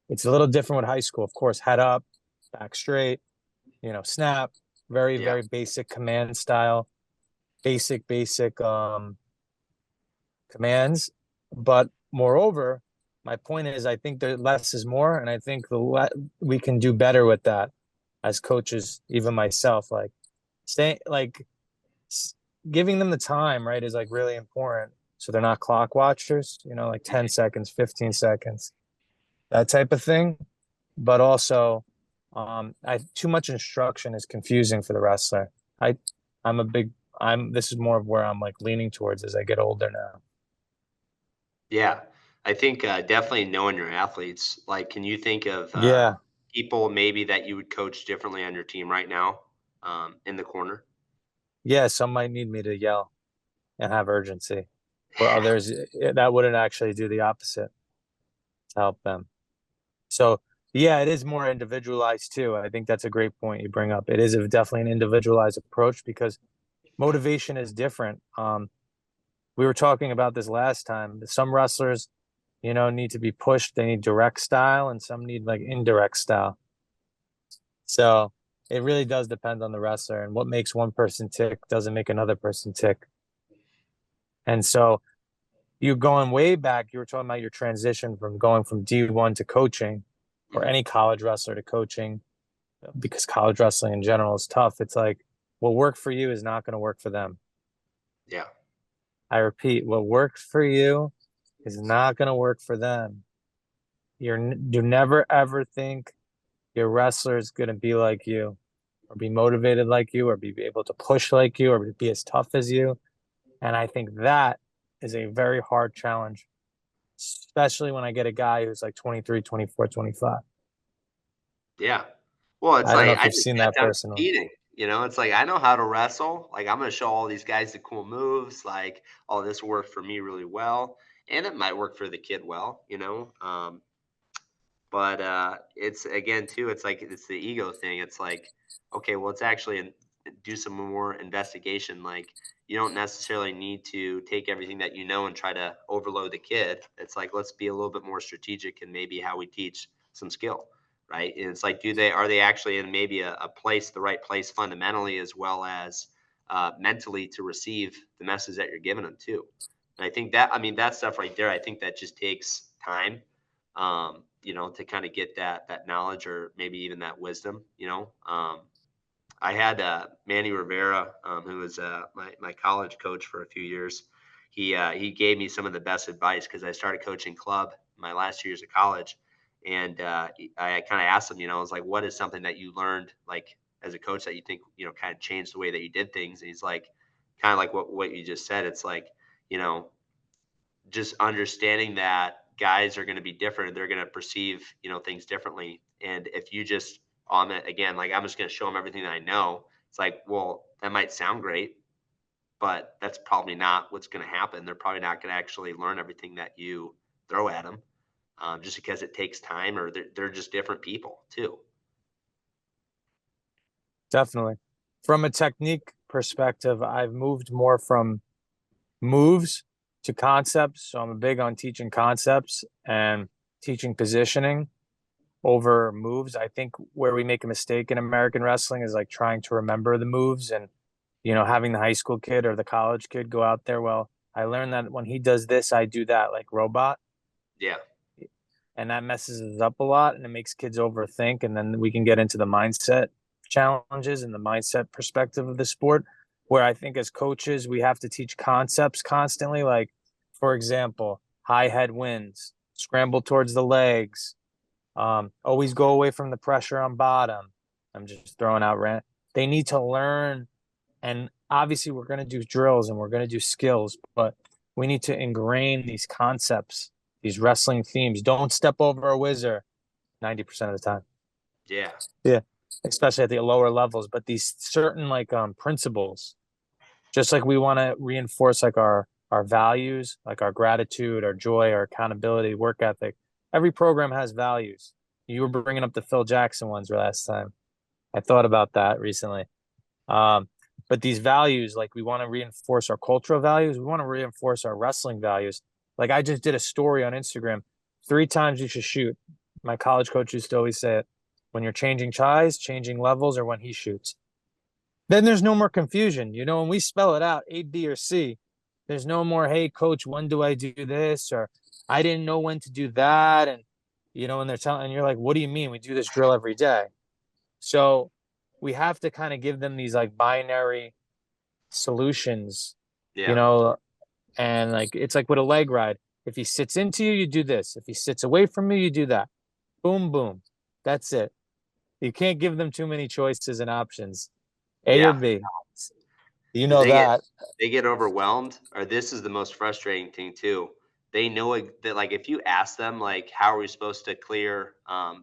It's a little different with high school, of course, head up, back straight, snap, very, Yeah. very basic command style, basic commands. But moreover, my point is, I think that less is more, and I think we can do better with that as coaches, even myself. Like stay like giving them the time, right, is like really important. So they're not clock watchers, like 10 seconds, 15 seconds, that type of thing. But also, I too much instruction is confusing for the wrestler. I, I'm a big, this is more of where I'm like leaning towards as I get older now. Yeah. I think definitely knowing your athletes. Like, can you think of Yeah. people maybe that you would coach differently on your team right now in the corner? Yeah. Some might need me to yell and have urgency, where others that wouldn't actually do the opposite to help them. So yeah, it is more individualized too. I think that's a great point you bring up. It is definitely an individualized approach because motivation is different. We were talking about this last time. Some wrestlers, need to be pushed. They need direct style, and some need like indirect style. So it really does depend on the wrestler, and what makes one person tick doesn't make another person tick. And so you going way back, you were talking about your transition from going from D1 to coaching, or Mhm. any college wrestler to coaching, because college wrestling in general is tough. It's like what worked for you is not going to work for them. Yeah. I repeat, what worked for you is not going to work for them. You never ever think your wrestler is going to be like you, or be motivated like you, or be able to push like you, or be as tough as you. And I think that is a very hard challenge, especially when I get a guy who's like 23, 24, 25. Yeah. Well, it's I don't know like if I you've just seen got that done personally. competing. It's like I know how to wrestle. Like I'm gonna show all these guys the cool moves. Like, oh, this worked for me really well, and it might work for the kid well. But it's again too, it's like it's the ego thing. It's like, okay, well, it's actually do some more investigation. Like you don't necessarily need to take everything that you know and try to overload the kid. It's like let's be a little bit more strategic in maybe how we teach some skill, right? And it's like, are they actually in maybe a place, the right place fundamentally as well as mentally to receive the message that you're giving them too. And I think that, I mean, that stuff right there, I think that just takes time to kind of get that knowledge or maybe even that wisdom. I had Manny Rivera, who was my college coach for a few years. He gave me some of the best advice because I started coaching club my last 2 years of college, and I kind of asked him, I was like, what is something that you learned like as a coach that you think kind of changed the way that you did things? And he's like, kind of like what you just said. It's like you know just understanding that guys are going to be different. They're going to perceive, things differently. And if you just on it again, like I'm just going to show them everything that I know. It's like, well, that might sound great, but that's probably not what's going to happen. They're probably not going to actually learn everything that you throw at them, just because it takes time, or they're just different people too. Definitely. From a technique perspective, I've moved more from moves to concepts. So I'm big on teaching concepts and teaching positioning over moves. I think where we make a mistake in American wrestling is like trying to remember the moves and having the high school kid or the college kid go out there. Well, I learned that when he does this, I do that, like robot. Yeah. And that messes us up a lot and it makes kids overthink. And then we can get into the mindset challenges and the mindset perspective of the sport, where I think as coaches, we have to teach concepts constantly. Like, for example, high head wins, scramble towards the legs, always go away from the pressure on bottom. I'm just throwing out rant. They need to learn. And obviously, we're going to do drills and we're going to do skills, but we need to ingrain these concepts, these wrestling themes. Don't step over a whizzer 90% of the time. Yeah. Yeah. Especially at the lower levels. But these certain like principles, just like we want to reinforce like our values, like our gratitude, our joy, our accountability, work ethic. Every program has values. You were bringing up the Phil Jackson ones last time. I thought about that recently. Um, but these values, like we want to reinforce our cultural values. We want to reinforce our wrestling values. Like I just did a story on Instagram. 3 times you should shoot. My college coach used to always say it when you're changing ties, changing levels, or when he shoots. Then there's no more confusion. When we spell it out, A, B, or C, there's no more, hey, coach, when do I do this? Or I didn't know when to do that. And they're telling, and you're like, what do you mean? We do this drill every day. So we have to kind of give them these like binary solutions, you Yeah. know, and like it's like with a leg ride. If he sits into you, you do this. If he sits away from you, you do that. Boom, boom. That's it. You can't give them too many choices and options. A or Yeah. B. You Because know that. they get overwhelmed, or this is the most frustrating thing too. They know that, like, if you ask them like how are we supposed to clear,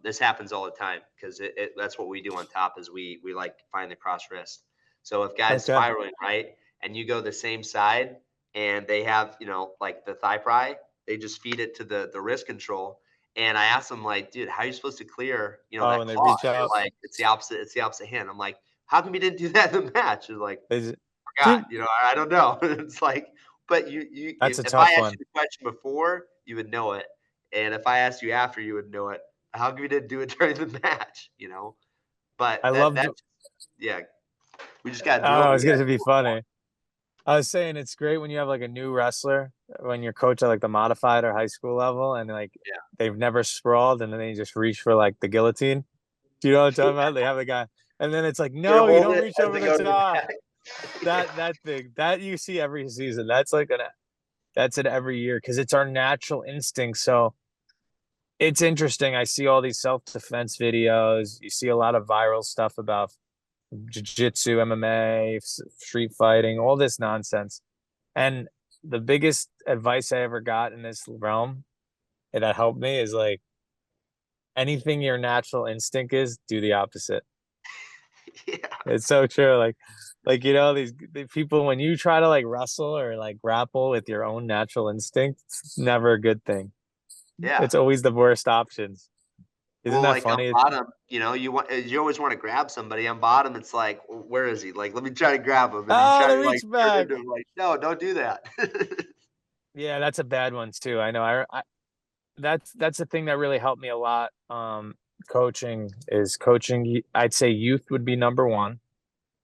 this happens all the time because that's what we do on top is we like find the cross wrist. So if guys Okay. spiraling right and you go the same side and they have like the thigh pry, they just feed it to the wrist control. And I asked them like, dude, how are you supposed to clear Oh, that and they claw? reach They're out. like, it's the opposite hand. I'm like, how come you didn't do that in the match? They're like, They just, forgot. dude, I don't know. It's like, but that's a if I tough asked you one. the question before, you would know it, and if I asked you after, you would know it. How come you didn't do it during the match? But I that loved. that yeah, we just got to drill. Oh, We it's got to gonna be drill more. funny. I was saying it's great when you have like a new wrestler when you're coach at like the modified or high school level and like Yeah, they've never sprawled and then they just reach for like the guillotine. Do you know what I'm talking about? They have the guy and then it's like, they no, you hold don't it reach as over they the go to the top. back. That thing that you see every season. That's it every year because it's our natural instinct. So it's interesting. I see all these self-defense videos. You see a lot of viral stuff about jiu-jitsu, MMA, street fighting, all this nonsense. And the biggest advice I ever got in this realm that helped me is like anything your natural instinct is, do the opposite. Yeah, It's so true. Like these people when you try to like wrestle or like grapple with your own natural instinct, it's never a good thing. yeah. It's always the worst options. Isn't Well, that like on funny? bottom, you always want to grab somebody. On bottom, it's like, where is he? Like, let me try to grab him, and you Ah, try the to like reach turn back. into him. Like, no, don't do that. Yeah, that's a bad one too. I know. That's the thing that really helped me a lot. Coaching. I'd say youth would be number one,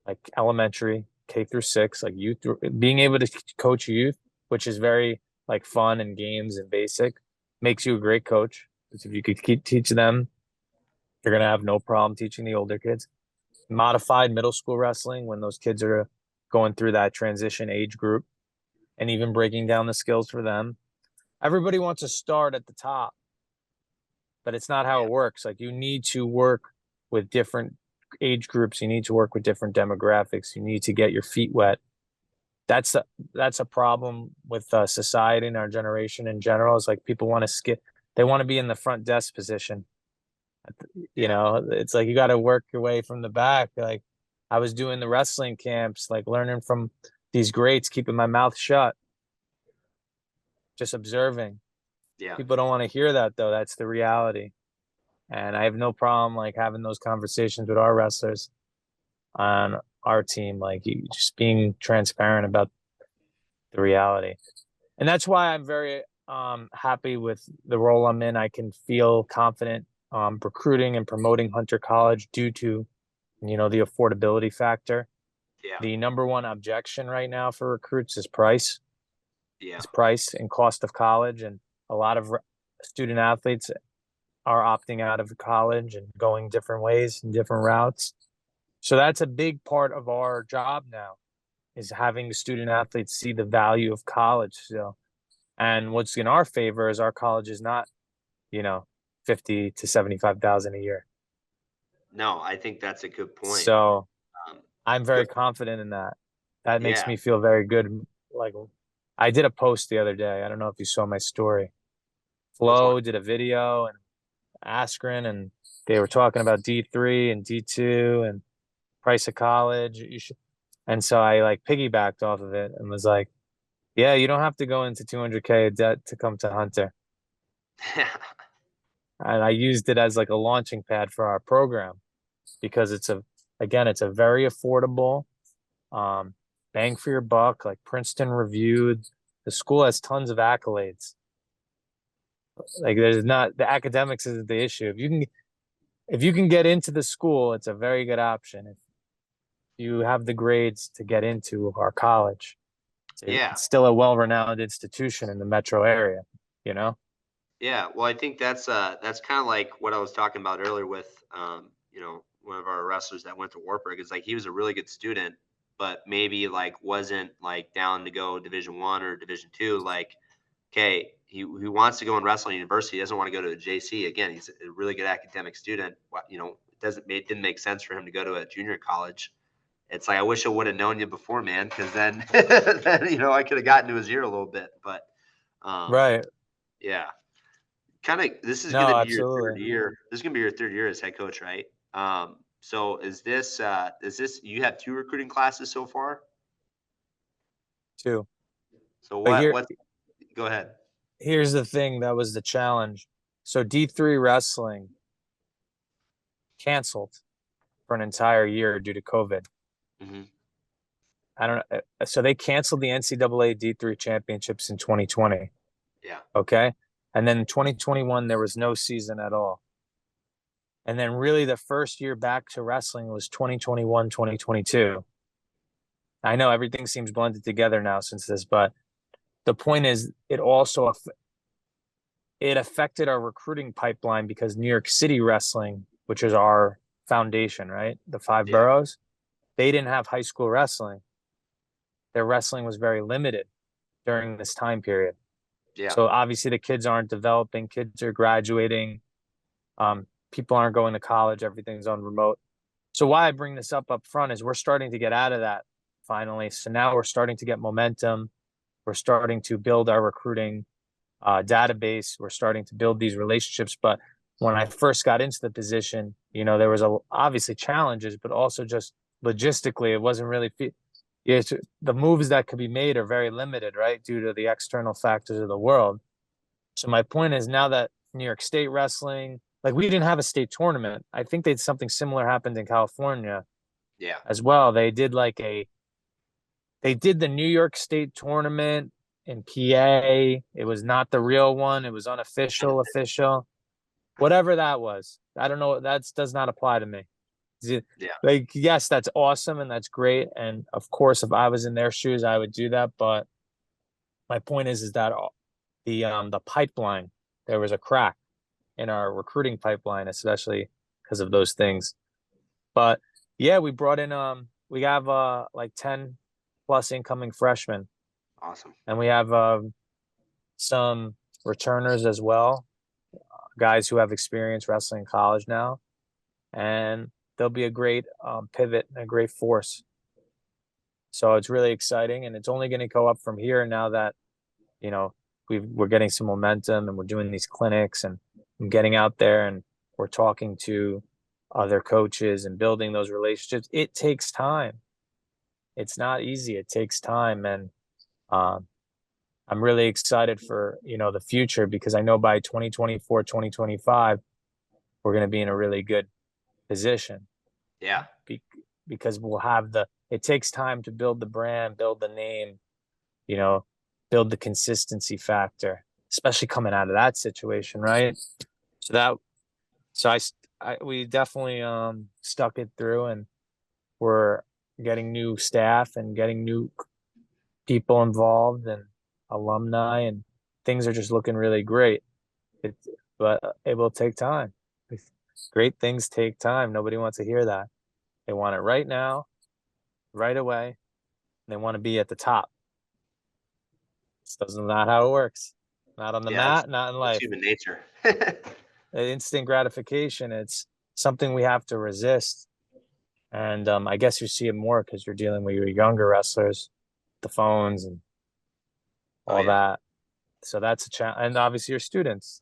like elementary, K through 6, like youth, being able to coach youth, which is very like fun and games and basic, makes you a great coach. Because if you could keep teaching them, you're gonna have no problem teaching the older kids. Modified middle school wrestling when those kids are going through that transition age group and even breaking down the skills for them. Everybody wants to start at the top, but it's not how Yeah, it works. Like you need to work with different age groups. You need to work with different demographics. You need to get your feet wet. That's a, that's a problem with society and our generation in general. Is like people want to skip. They want to be in the front desk position. yeah, It's like you got to work your way from the back. Like I was doing the wrestling camps, like learning from these greats, keeping my mouth shut, just observing. yeah, People don't want to hear that though. That's the reality. And I have no problem like having those conversations with our wrestlers on our team, like just being transparent about the reality. And that's why I'm very happy with the role I'm in. I can feel confident recruiting and promoting Hunter College due to the affordability factor. Yeah. The number one objection right now for recruits is price. Yeah. Is price and cost of college, and a lot of student athletes are opting out of college and going different ways and different routes. So that's a big part of our job now, is having the student athletes see the value of college. So, and what's in our favor is our college is not, you know, 50 to 75,000 a year. No, I think that's a good point. So Um, I'm go, very confident in that. That makes yeah. me feel very good. Like, I did a post the other day. I don't know if you saw my story. Which one? Flo did a video and Askren, and they were talking about D3 and D2 and price of college. You should, and so I like piggybacked off of it and was like, yeah, you don't have to go into 200K of debt to come to Hunter. And I used it as like a launching pad for our program because it's a very affordable, um, bang for your buck, like Princeton reviewed. The school has tons of accolades. Like there's not the academics isn't the issue. If you can get into the school, it's a very good option. If you have the grades to get into our college, Yeah. it's still a well-renowned institution in the metro area, you know? Yeah. Well, I think that's kind of like what I was talking about earlier with one of our wrestlers that went to Wartburg. Is like he was a really good student, but maybe like wasn't like down to go Division 1 or Division 2. Like, okay, he wants to go and wrestle in university. He doesn't want to go to a JC. Again, he's a really good academic student. It didn't make sense for him to go to a junior college. It's like I wish I would have known you before, man, because then then I could have gotten to his ear a little bit. But um, Right. yeah, kind of. This is going to No, be your third absolutely. year. This is going to be your third year as head coach, right? So is this you have 2 recruiting classes so far? Too. So But what? Go ahead. here's the thing that was the challenge. So D3 wrestling canceled for an entire year due to COVID. Hmm. I don't know. So they canceled the NCAA D3 championships in 2020. Yeah. Okay. And then in 2021, there was no season at all. And then really the first year back to wrestling was 2021, 2022. I know everything seems blended together now since this, but the point is it affected our recruiting pipeline because New York City wrestling, which is our foundation, right? The five Yeah. boroughs, they didn't have high school wrestling. Their wrestling was very limited during this time period. Yeah. So obviously the kids aren't developing, kids are graduating, people aren't going to college, everything's on remote. So why I bring this up front is we're starting to get out of that finally. So now we're starting to get momentum. We're starting to build our recruiting database. We're starting to build these relationships. But when I first got into the position, there was obviously challenges, but also just logistically, it wasn't really. The moves that could be made are very limited, right, due to the external factors of the world. So my point is now that New York State wrestling, like we didn't have a state tournament. I think they something similar happened in California Yeah. as well. They did the New York State tournament in PA. It was not the real one. It was unofficial, official, whatever that was. I don't know. That does not apply to me. Yeah. Like, yes, that's awesome and that's great. And of course, if I was in their shoes, I would do that. But my point is that the pipeline, there was a crack in our recruiting pipeline, especially because of those things. But yeah, we have like 10 plus incoming freshmen, Awesome. and we have some returners as well, guys who have experience wrestling in college now, and they'll be a great pivot and a great force. So it's really exciting, and it's only going to go up from here now that you know we're getting some momentum and we're doing these clinics and getting out there and we're talking to other coaches and building those relationships. It takes time. It's not easy. It takes time, and um, I'm really excited for the future because I know by 2024, 2025, we're going to be in a really good position Yeah. be, because we'll have the. It takes time to build the brand, build the name, you know, build the consistency factor, especially coming out of that situation, right? So that so we definitely stuck it through, and we're getting new staff and getting new people involved and alumni, and things are just looking really great. It, but it will take time. Great things take time. Nobody wants to hear that. They want it right now, right away. They want to be at the top. This doesn't not how it works. Not on the Yeah, mat, not in that's life. human nature. Instant gratification, it's something we have to resist. And I guess you see it more because you're dealing with your younger wrestlers, the phones and Oh all yeah. that. So that's a challenge. And obviously your students.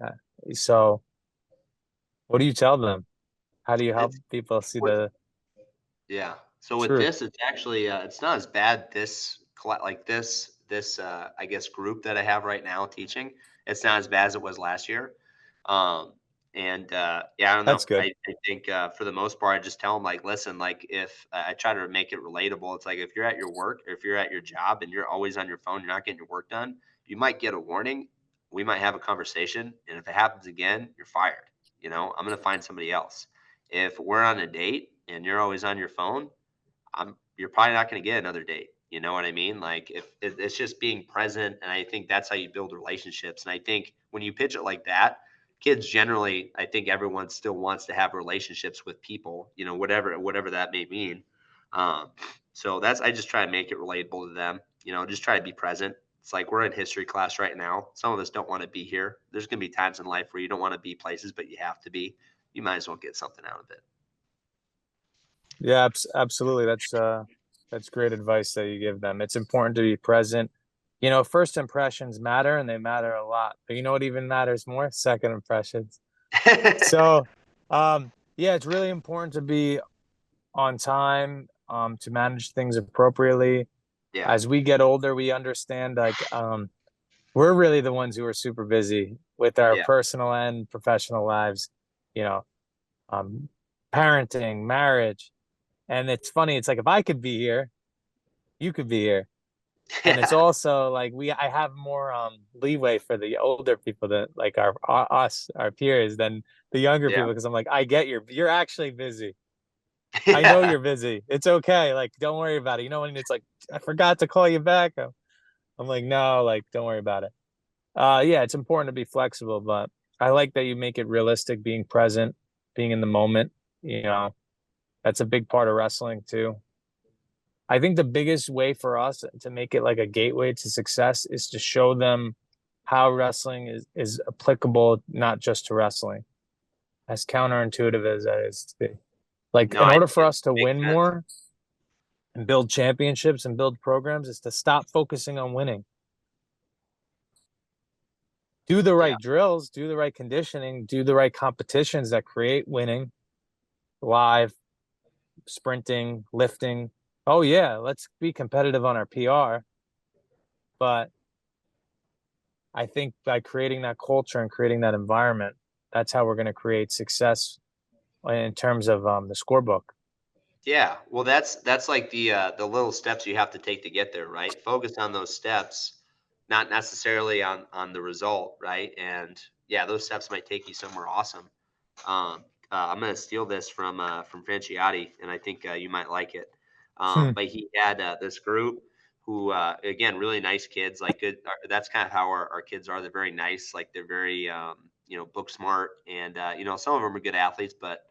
So what do you tell them? How do you help It's people see with the Yeah. So with truth? this, it's actually it's not as bad. This I guess group that I have right now teaching, it's not as bad as it was last year. Um, and yeah, I don't know. That's good. I think for the most part, I just tell them like, listen, like if I try to make it relatable, it's like if you're at your work, or if you're at your job, and you're always on your phone, you're not getting your work done. You might get a warning. We might have a conversation, and if it happens again, you're fired. I'm gonna find somebody else. If we're on a date and you're always on your phone, you're probably not going to get another date. You know what I mean? Like if it's just being present, and I think that's how you build relationships. And I think when you pitch it like that, kids generally, I think everyone still wants to have relationships with people. Whatever that may mean. Um, so I just try to make it relatable to them. Just try to be present. It's like we're in history class right now. Some of us don't want to be here. There's going to be times in life where you don't want to be places, but you have to be. You might as well get something out of it. Yeah, absolutely. That's great advice that you give them. It's important to be present. First impressions matter and they matter a lot. But you know what even matters more? Second impressions. So, yeah, it's really important to be on time, to manage things appropriately. Yeah. As we get older, we understand we're really the ones who are super busy with our Yeah. personal and professional lives, you know, um, parenting, marriage. And it's funny, it's like if I could be here, you could be here. And it's Yeah. also like I have more leeway for the older people that like our peers than the younger Yeah. people because I'm like, I get you're actually busy. I know Yeah. you're busy. It's okay. Like, don't worry about it. When it's like, I forgot to call you back. I'm like, no, like, don't worry about it. Yeah, it's important to be flexible, but I like that you make it realistic, being present, being in the moment. You know, that's a big part of wrestling too. I think the biggest way for us to make it like a gateway to success is to show them how wrestling is applicable, not just to wrestling, as counterintuitive as that is to be. Like, No, in I order think for it us to makes win sense. more and build championships and build programs, is to stop focusing on winning. Do the Yeah. right drills, do the right conditioning, do the right competitions that create winning, live, sprinting, lifting. Oh, yeah, let's be competitive on our PR. But I think by creating that culture and creating that environment, that's how we're going to create success in terms of the scorebook. Yeah. Well, that's like the little steps you have to take to get there, right? Focus on those steps, not necessarily on the result, right? And yeah, those steps might take you somewhere awesome. I'm gonna steal this from Franciotti, and I think you might like it. Hmm. But he had this group who, again, really nice kids. Like good. That's kind of how our kids are. They're very nice. Like they're very, book smart, and some of them are good athletes, but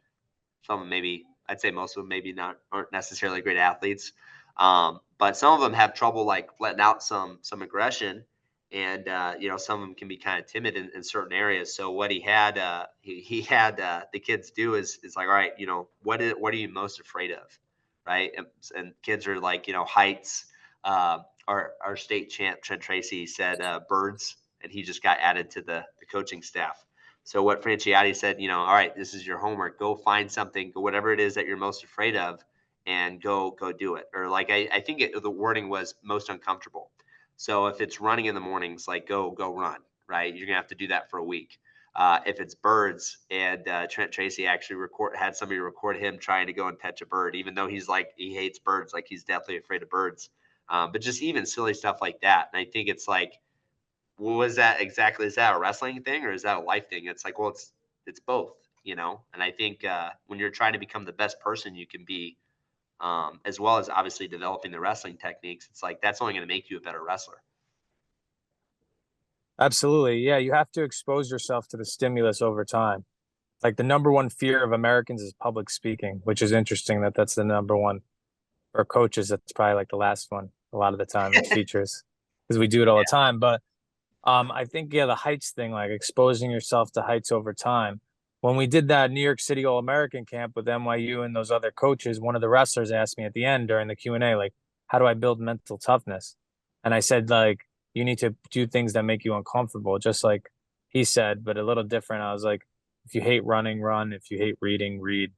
some of them maybe I'd say most of them maybe not aren't necessarily great athletes. But some of them have trouble like letting out some aggression, and some of them can be kind of timid in certain areas. So what he had the kids do is like, all right, what are you most afraid of, right? And kids are like, heights. Our state champ Trent Tracy said birds, and he just got added to the coaching staff. So what Franciotti said, all right, this is your homework. Go find something, go whatever it is that you're most afraid of, and go do it. Or like I think the wording was most uncomfortable. So if it's running in the mornings, like go run, right? You're gonna have to do that for a week. If it's birds, and Trent Tracy actually had somebody record him trying to go and catch a bird, even though he's like he hates birds, like he's definitely afraid of birds. But just even silly stuff like that. And I think it's like, what was that exactly? Is that a wrestling thing or is that a life thing? It's like, well, it's both. And I think when you're trying to become the best person you can be, as well as obviously developing the wrestling techniques. It's like that's only going to make you a better wrestler. Absolutely. Yeah, you have to expose yourself to the stimulus over time. Like the number one fear of Americans is public speaking, which is interesting that that's the number one for coaches. That's probably like the last one a lot of the time it features because we do it all the time. But I think yeah, the heights thing, like exposing yourself to heights over time. When we did that New York City All American camp with NYU and those other coaches, one of the wrestlers asked me at the end during the Q&A, like, how do I build mental toughness? And I said, like, you need to do things that make you uncomfortable, just like he said, but a little different. I was like, if you hate running, run. If you hate reading, read.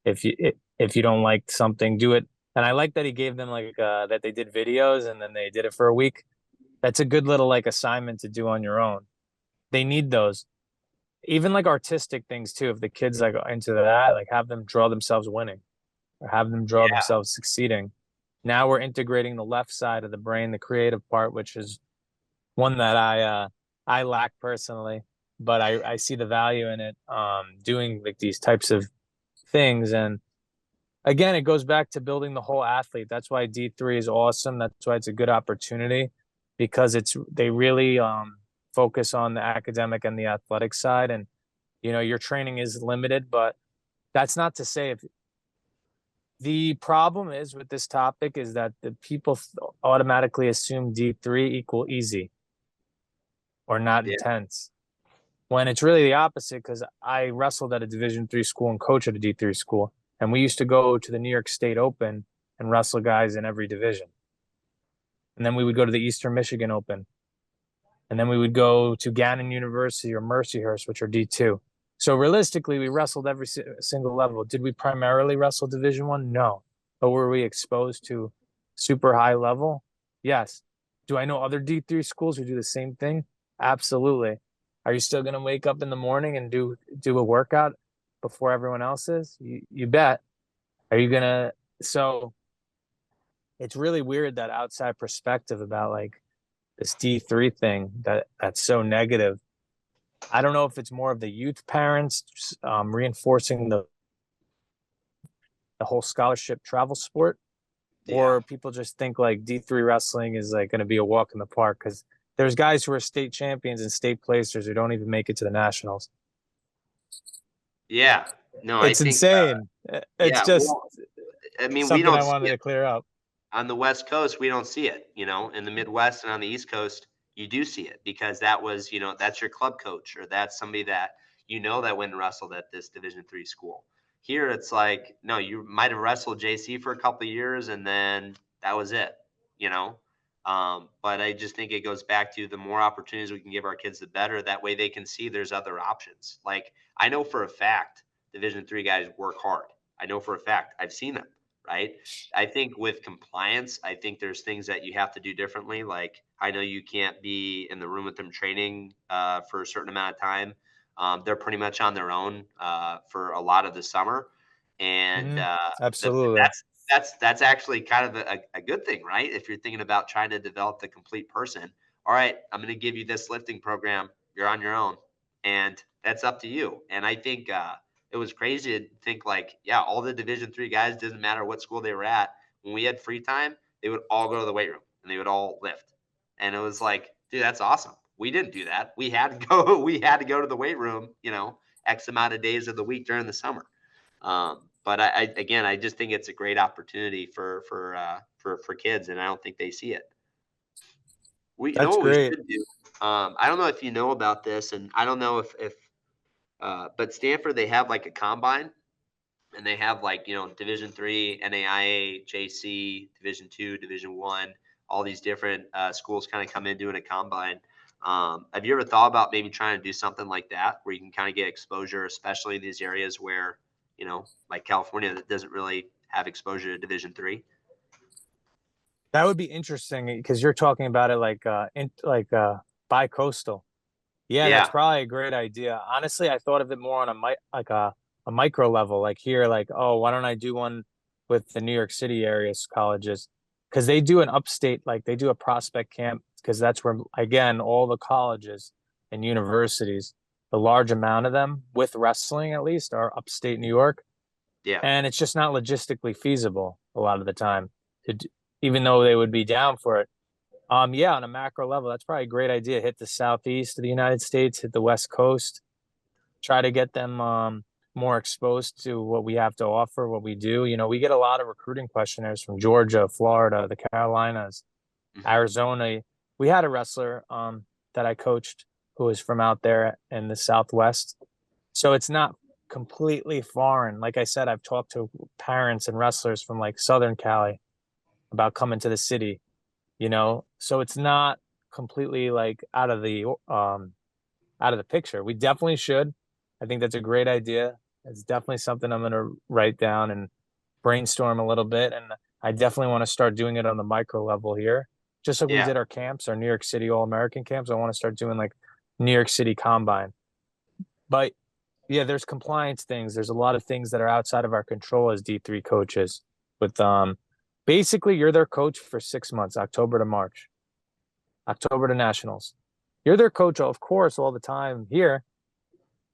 If you don't like something, do it. And I like that he gave them like that they did videos and then they did it for a week. That's a good little like assignment to do on your own. They need those. Even like artistic things too. If the kids like into that, like have them draw themselves winning or have them draw Yeah. themselves succeeding. Now we're integrating the left side of the brain, the creative part, which is one that I lack personally, but I see the value in it. Doing like these types of things. And again, it goes back to building the whole athlete. That's why D3 is awesome. That's why it's a good opportunity because they really focus on the academic and the athletic side. And your training is limited, but that's not to say if the problem is with this topic is that the people automatically assume D3 equal easy or not Yeah. intense when it's really the opposite because I wrestled at a Division 3 school and coach at a D3 school. And we used to go to the New York State Open and wrestle guys in every division. And then we would go to the Eastern Michigan Open. And then we would go to Gannon University or Mercyhurst, which are D2. So realistically, we wrestled every single level. Did we primarily wrestle Division 1? No. But were we exposed to super high level? Yes. Do I know other D3 schools who do the same thing? Absolutely. Are you still going to wake up in the morning and do a workout before everyone else is? You bet. Are you going to? So it's really weird that outside perspective about like this D3 thing that's so negative. I don't know if it's more of the youth parents reinforcing the whole scholarship travel sport, Yeah. or people just think like D3 wrestling is like going to be a walk in the park because there's guys who are state champions and state placers who don't even make it to the nationals. Yeah. No, I It's think, insane. It's yeah. just Well, I mean, we something I don't see wanted it to clear up. on the West Coast. We don't see it, in the Midwest and on the East Coast, you do see it because that was, that's your club coach or that's somebody that, that went and wrestled at this Division 3 school. Here, it's like, no, you might have wrestled JC for a couple of years and then that was it, you know? But I just think it goes back to the more opportunities we can give our kids, the better. That way they can see there's other options. Like I know for a fact Division 3 guys work hard. I know for a fact I've seen them, right? I think with compliance, I think there's things that you have to do differently. Like I know you can't be in the room with them training for a certain amount of time. They're pretty much on their own for a lot of the summer, and Absolutely. that's actually kind of a good thing, right? If you're thinking about trying to develop the complete person. All right, I'm going to give you this lifting program. You're on your own, and that's up to you. And I think it was crazy to think like, yeah, all the Division 3 guys, doesn't matter what school they were at, when we had free time, they would all go to the weight room and they would all lift. And it was like, dude, that's awesome. We didn't do that. We had to go. We had to go to the weight room, X amount of days of the week during the summer. But again, I just think it's a great opportunity for kids, and I don't think they see it. We know That's what we great. should do. I don't know if you know about this, and I don't know if but Stanford, they have like a combine, and they have like Division 3, NAIA, JC, Division 2, Division 1, all these different schools kind of come in doing a combine. Have you ever thought about maybe trying to do something like that where you can kind of get exposure, especially in these areas where like California that doesn't really have exposure to Division 3? That would be interesting because you're talking about it bi-coastal. Yeah, that's Yeah, probably a great idea. Honestly, I thought of it more on a micro level, like here, like, oh, why don't I do one with the New York City area's colleges? Because they do an upstate, like they do a prospect camp, because that's where, again, all the colleges and universities, the large amount of them with wrestling at least are upstate New York. Yeah. and it's just not logistically feasible a lot of the time even though they would be down for it. Yeah, on a macro level, that's probably a great idea. Hit the southeast of the United States, hit the West Coast, try to get them more exposed to what we have to offer, what we do. We get a lot of recruiting questionnaires from Georgia, Florida, the Carolinas, Hmm. Arizona. We had a wrestler that I coached who was from out there in the Southwest. So it's not completely foreign. Like I said, I've talked to parents and wrestlers from like Southern Cali about coming to the city. So it's not completely like out of the picture. We definitely should. I think that's a great idea. It's definitely something I'm going to write down and brainstorm a little bit. And I definitely want to start doing it on the micro level here. Just like we Yeah. did our camps, our New York City All American camps. I want to start doing like New York City Combine. But yeah, there's compliance things. There's a lot of things that are outside of our control as D3 coaches. With basically you're their coach for 6 months, October to March, October to Nationals. You're their coach, of course, all the time here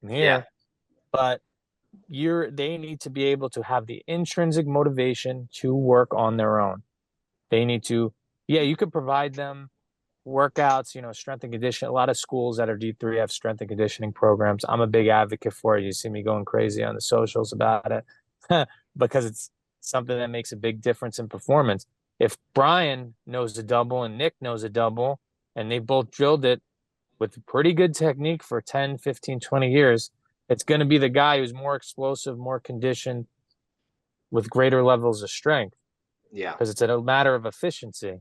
and Yeah. here, but they need to be able to have the intrinsic motivation to work on their own. They need to, yeah, you could provide them workouts, strength and conditioning. A lot of schools that are D3 have strength and conditioning programs. I'm a big advocate for it. You see me going crazy on the socials about it because it's something that makes a big difference in performance. If Brian knows a double and Nick knows a double and they both drilled it with pretty good technique for 10, 15, 20 years, it's going to be the guy who's more explosive, more conditioned with greater levels of strength Yeah. because it's a matter of efficiency.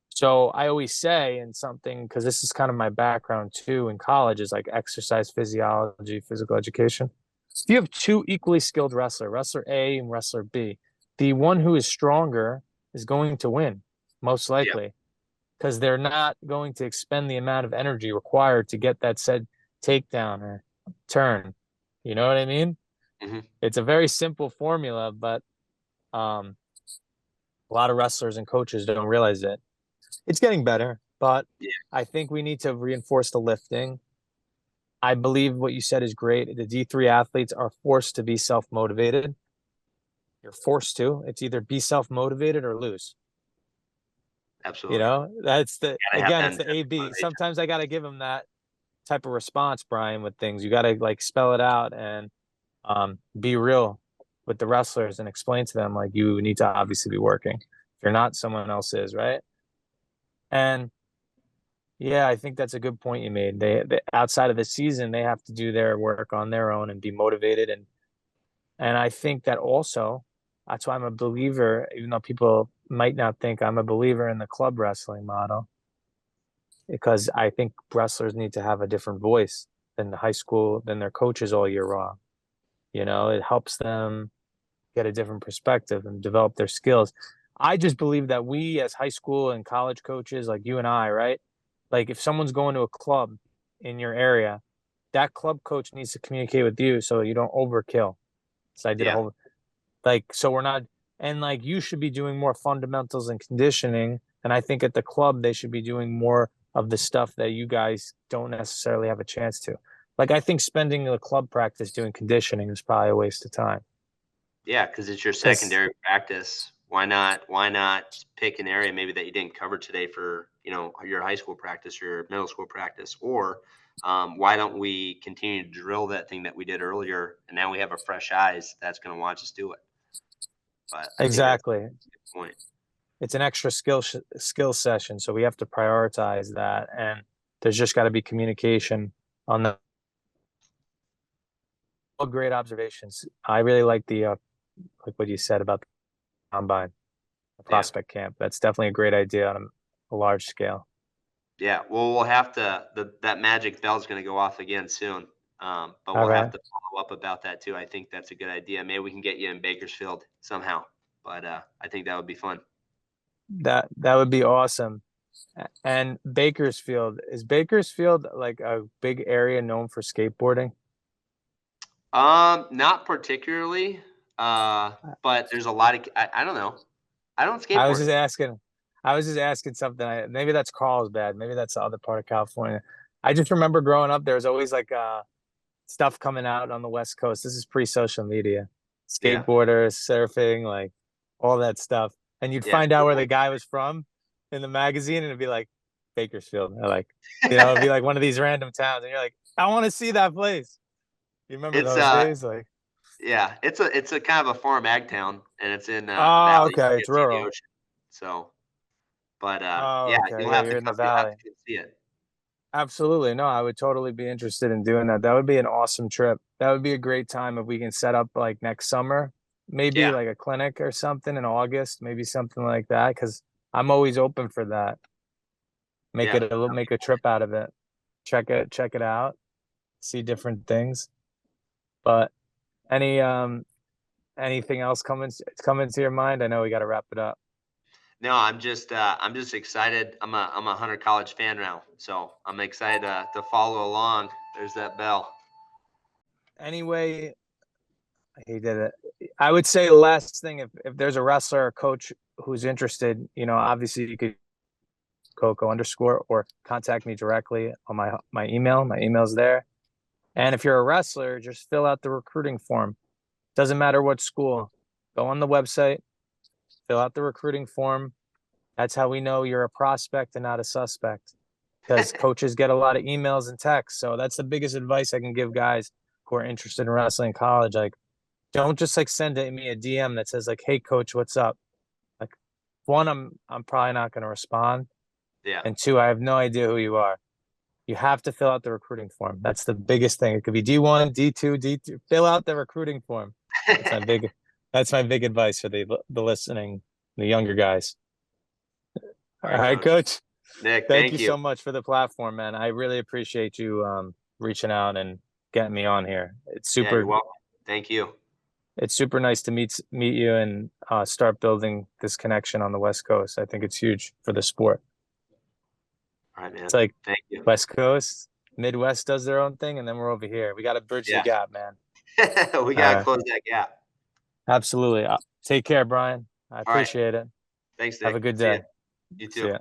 So I always say, and something, because this is kind of my background too in college, is like exercise physiology, physical education. If you have two equally skilled wrestler A and wrestler B, the one who is stronger is going to win, most Yeah. likely, because they're not going to expend the amount of energy required to get that said takedown or turn. You know what I mean? Hmm. It's a very simple formula, but um, a lot of wrestlers and coaches don't realize it. It's getting better, but Yeah. I think we need to reinforce the lifting. I believe what you said is great. The D3 athletes are forced to be self motivated. You're forced to. It's either be self motivated or lose. Absolutely. That's Gotta have again, that it's the intrinsic AB. motivation. Sometimes I got to give them that type of response, Brian, with things. You got to like spell it out and be real with the wrestlers and explain to them like you need to obviously be working. If you're not, someone else is, right? And yeah, I think that's a good point you made. They outside of the season, they have to do their work on their own and be motivated. And I think that also that's why I'm a believer, even though people might not think I'm a believer in the club wrestling model, because I think wrestlers need to have a different voice than the high school, than their coaches all year long. It helps them get a different perspective and develop their skills. I just believe that we as high school and college coaches, like you and I, right? Like if someone's going to a club in your area, that club coach needs to communicate with you so you don't overkill. So I did a Yeah. whole so we're not, and like you should be doing more fundamentals and conditioning. And I think at the club they should be doing more of the stuff that you guys don't necessarily have a chance to. Like I think spending the club practice doing conditioning is probably a waste of time. Yeah. Because it's your Because secondary practice. Why not pick an area maybe that you didn't cover today for, your high school practice, your middle school practice, or why don't we continue to drill that thing that we did earlier, and now we have a fresh eyes that's going to watch us do it. But I think that's exactly, a good point. it's an extra skill session, so we have to prioritize that, and there's just got to be communication on the all great observations. I really like the like what you said about the combine, the Yeah. prospect camp. That's definitely a great idea on a large scale. Yeah, well, we'll have to that magic bell's gonna go off again soon, but All we'll have right, to follow up about that too. I think that's a good idea. Maybe we can get you in Bakersfield somehow, but I think that would be fun. that would be awesome. And Bakersfield, is Bakersfield like a big area known for skateboarding? Not particularly, but there's a lot of I don't know. I don't I was skateboard. just asking. I was just asking something. Maybe that's Carlsbad. Maybe that's the other part of California. I just remember growing up, there was always like stuff coming out on the West Coast. This is pre-social media. Yeah. skateboarders, surfing, like all that stuff. And you'd Yeah. find out where the guy was from in the magazine, and it'd be like Bakersfield, or like, you know, it'd be like one of these random towns, and you're like, I want to see that place. You remember It's those days? Like, yeah, it's a kind of a farm ag town, and it's in a oh, valley, so okay, you it's can't see the rural. ocean. So, but Oh, yeah, okay, yeah, you're in the you'll have to valley. come see it. Absolutely. No, I would totally be interested in doing that. That would be an awesome trip. That would be a great time if we can set up like next summer, maybe Yeah, like a clinic or something in August, maybe something like that. Because I'm always open for that. yeah. Make a trip out of it. Check it out, see different things. But any anything else coming to your mind? I know we got to wrap it up. No, I'm just excited. I'm a Hunter College fan now, so I'm excited to follow along. There's that bell. Anyway, he did it. I would say last thing, if there's a wrestler or coach who's interested, you know, obviously you could Coco underscore or contact me directly on my email. My email's there. And if you're a wrestler, just fill out the recruiting form. Doesn't matter what school. Go on the website, fill out the recruiting form. That's how we know you're a prospect and not a suspect. Because coaches get a lot of emails and texts. So that's the biggest advice I can give guys who are interested in wrestling in college. Like, don't just like send me a DM that says like, "Hey, coach, what's up?" Like, one, I'm probably not going to respond, Yeah. and two, I have no idea who you are. You have to fill out the recruiting form. That's the biggest thing. It could be D1, D2, D2. Fill out the recruiting form. That's my big. That's my big advice for the listening, the younger guys. All All right, right, coach. coach. Nick, Thank you thank you. so much for the platform, man. I really appreciate you reaching out and getting me on here. Yeah, you're welcome. Thank you. It's super nice to meet you and start building this connection on the West Coast. I think it's huge for the sport. All right, It's man. like Thank you. West Coast, Midwest does their own thing, and then we're over here. We got to bridge the Yeah. gap, man. We All gotta right, close that gap. absolutely. Take care, Brian. I All right. appreciate it. Thanks, Have a Nick. good See ya. day. You See too. ya.